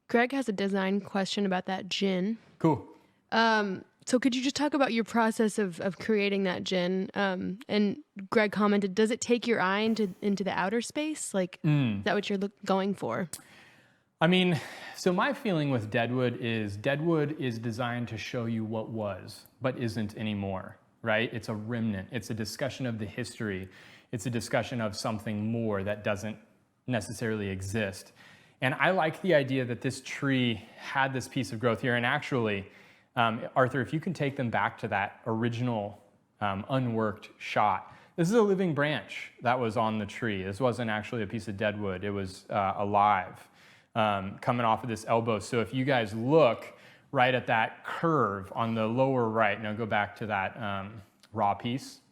Speaker 2: Greg has a design question about that gin.
Speaker 1: Cool.
Speaker 2: So could you just talk about your process of creating that gin? And Greg commented, does it take your eye into the outer space? Like, is that what you're going for?
Speaker 1: I mean, so my feeling with Deadwood is designed to show you what was, but isn't anymore, right? It's a remnant. It's a discussion of the history. It's a discussion of something more that doesn't necessarily exist. And I like the idea that this tree had this piece of growth here. And actually, Arthur, if you can take them back to that original unworked shot, this is a living branch that was on the tree. This wasn't actually a piece of deadwood. It was alive. Coming off of this elbow. So if you guys look right at that curve on the lower right, now go back to that raw piece,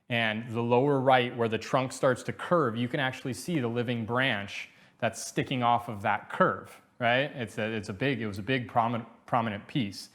Speaker 1: and the lower right where the trunk starts to curve, you can actually see the living branch that's sticking off of that curve, right? It was a big prominent piece.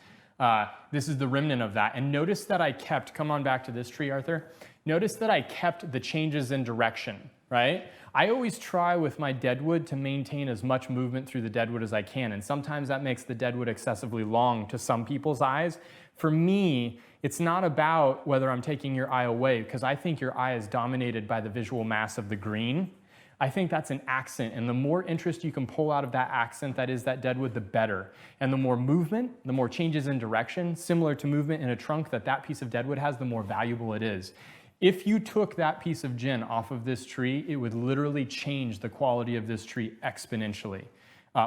Speaker 1: This is the remnant of that. And notice that I kept, come on back to this tree, Arthur. Notice that I kept the changes in direction, right? I always try with my deadwood to maintain as much movement through the deadwood as I can, and sometimes that makes the deadwood excessively long to some people's eyes. For me, it's not about whether I'm taking your eye away, because I think your eye is dominated by the visual mass of the green. I think that's an accent, and the more interest you can pull out of that accent that is that deadwood, the better. And the more movement, the more changes in direction, similar to movement in a trunk that piece of deadwood has, the more valuable it is. If you took that piece of gin off of this tree, it would literally change the quality of this tree exponentially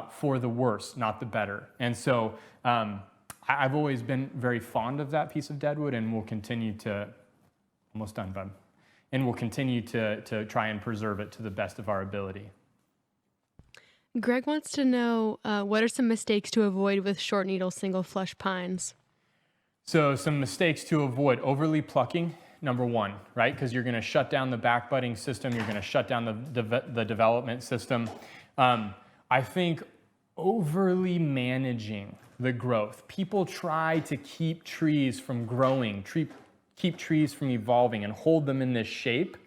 Speaker 1: for the worse, not the better. And so I've always been very fond of that piece of deadwood, and we'll continue to, almost done, bud, and we'll continue to try and preserve it to the best of our ability.
Speaker 2: Greg wants to know, what are some mistakes to avoid with short needle single flush pines?
Speaker 1: So some mistakes to avoid: overly plucking. Number one, right? Because you're going to shut down the back budding system. You're going to shut down the development system. I think overly managing the growth. People try to keep trees from growing, keep trees from evolving and hold them in this shape.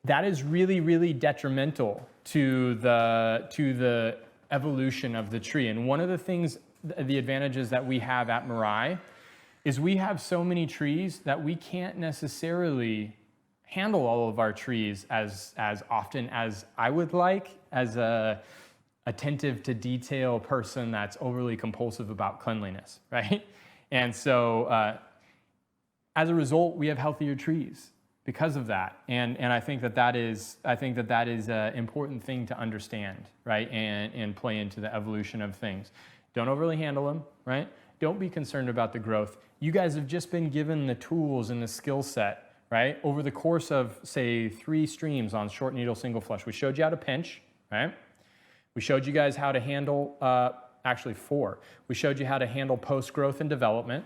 Speaker 1: That is really, really detrimental to the evolution of the tree. And one of the things, the advantages that we have at Mirai is we have so many trees that we can't necessarily handle all of our trees as often as I would like, as a attentive to detail person that's overly compulsive about cleanliness, right? And so as a result, we have healthier trees because of that. And I think that is an important thing to understand, right? And play into the evolution of things. Don't overly handle them, right? Don't be concerned about the growth. You guys have just been given the tools and the skill set, right? Over the course of, say, 3 streams on short needle single flush, we showed you how to pinch, right? We showed you guys how to handle, actually 4. We showed you how to handle post-growth and development.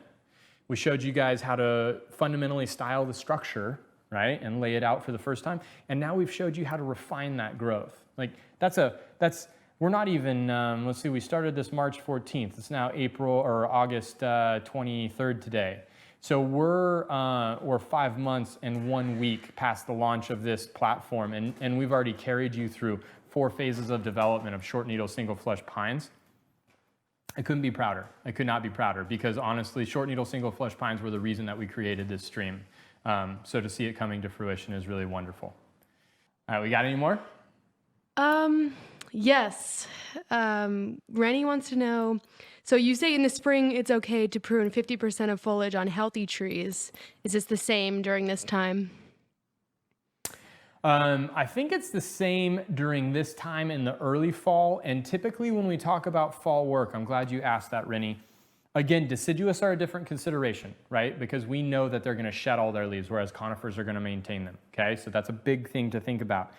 Speaker 1: We showed you guys how to fundamentally style the structure, right? And lay it out for the first time. And now we've showed you how to refine that growth. Like we're not even, let's see, we started this March 14th. It's now August 23rd today. So we're 5 months and 1 week past the launch of this platform. And we've already carried you through 4 phases of development of short needle single flush pines. I couldn't be prouder. I could not be prouder because honestly, short needle single flush pines were the reason that we created this stream. So to see it coming to fruition is really wonderful. All right, we got any more?
Speaker 2: Yes. Rennie wants to know, so you say in the spring it's okay to prune 50% of foliage on healthy trees. Is this the same during this time?
Speaker 1: I think it's the same during this time in the early fall, and typically when we talk about fall work, I'm glad you asked that, Rennie. Again, deciduous are a different consideration, right? Because we know that they're going to shed all their leaves, whereas conifers are going to maintain them, okay? So that's a big thing to think about.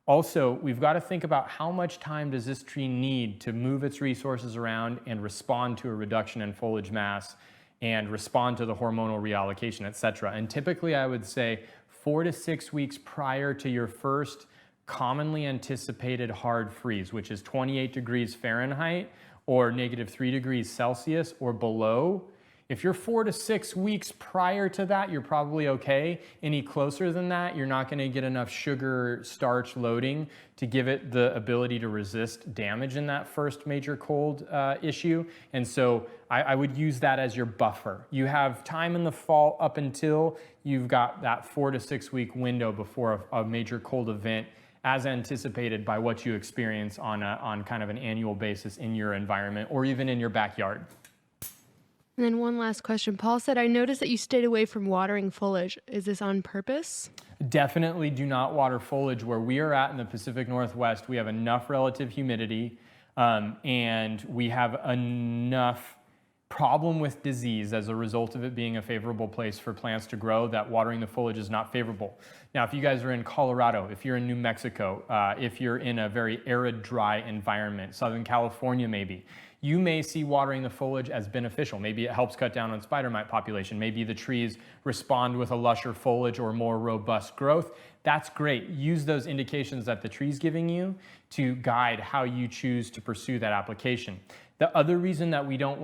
Speaker 1: Also, we've got to think about how much time does this tree need to move its resources around and respond to a reduction in foliage mass and respond to the hormonal reallocation, et cetera. And typically I would say 4 to 6 weeks prior to your first commonly anticipated hard freeze, which is 28 degrees Fahrenheit or -3 degrees Celsius or below. If you're 4 to 6 weeks prior to that, you're probably okay. Any closer than that, you're not going to get enough sugar starch loading to give it the ability to resist damage in that first major cold issue. And so I would use that as your buffer. You have time in the fall up until you've got that 4 to 6 week window before a major cold event as anticipated by what you experience on kind of an annual basis in your environment or even in your backyard.
Speaker 2: And then one last question. Paul said, I noticed that you stayed away from watering foliage. Is this on purpose?
Speaker 1: Definitely do not water foliage. Where we are at in the Pacific Northwest, we have enough relative humidity and we have enough problem with disease as a result of it being a favorable place for plants to grow that watering the foliage is not favorable. Now, if you guys are in Colorado, if you're in New Mexico, if you're in a very arid, dry environment, Southern California maybe, you may see watering the foliage as beneficial. Maybe it helps cut down on spider mite population. Maybe the trees respond with a lusher foliage or more robust growth. That's great. Use those indications that the tree's giving you to guide how you choose to pursue that application. The other reason that we don't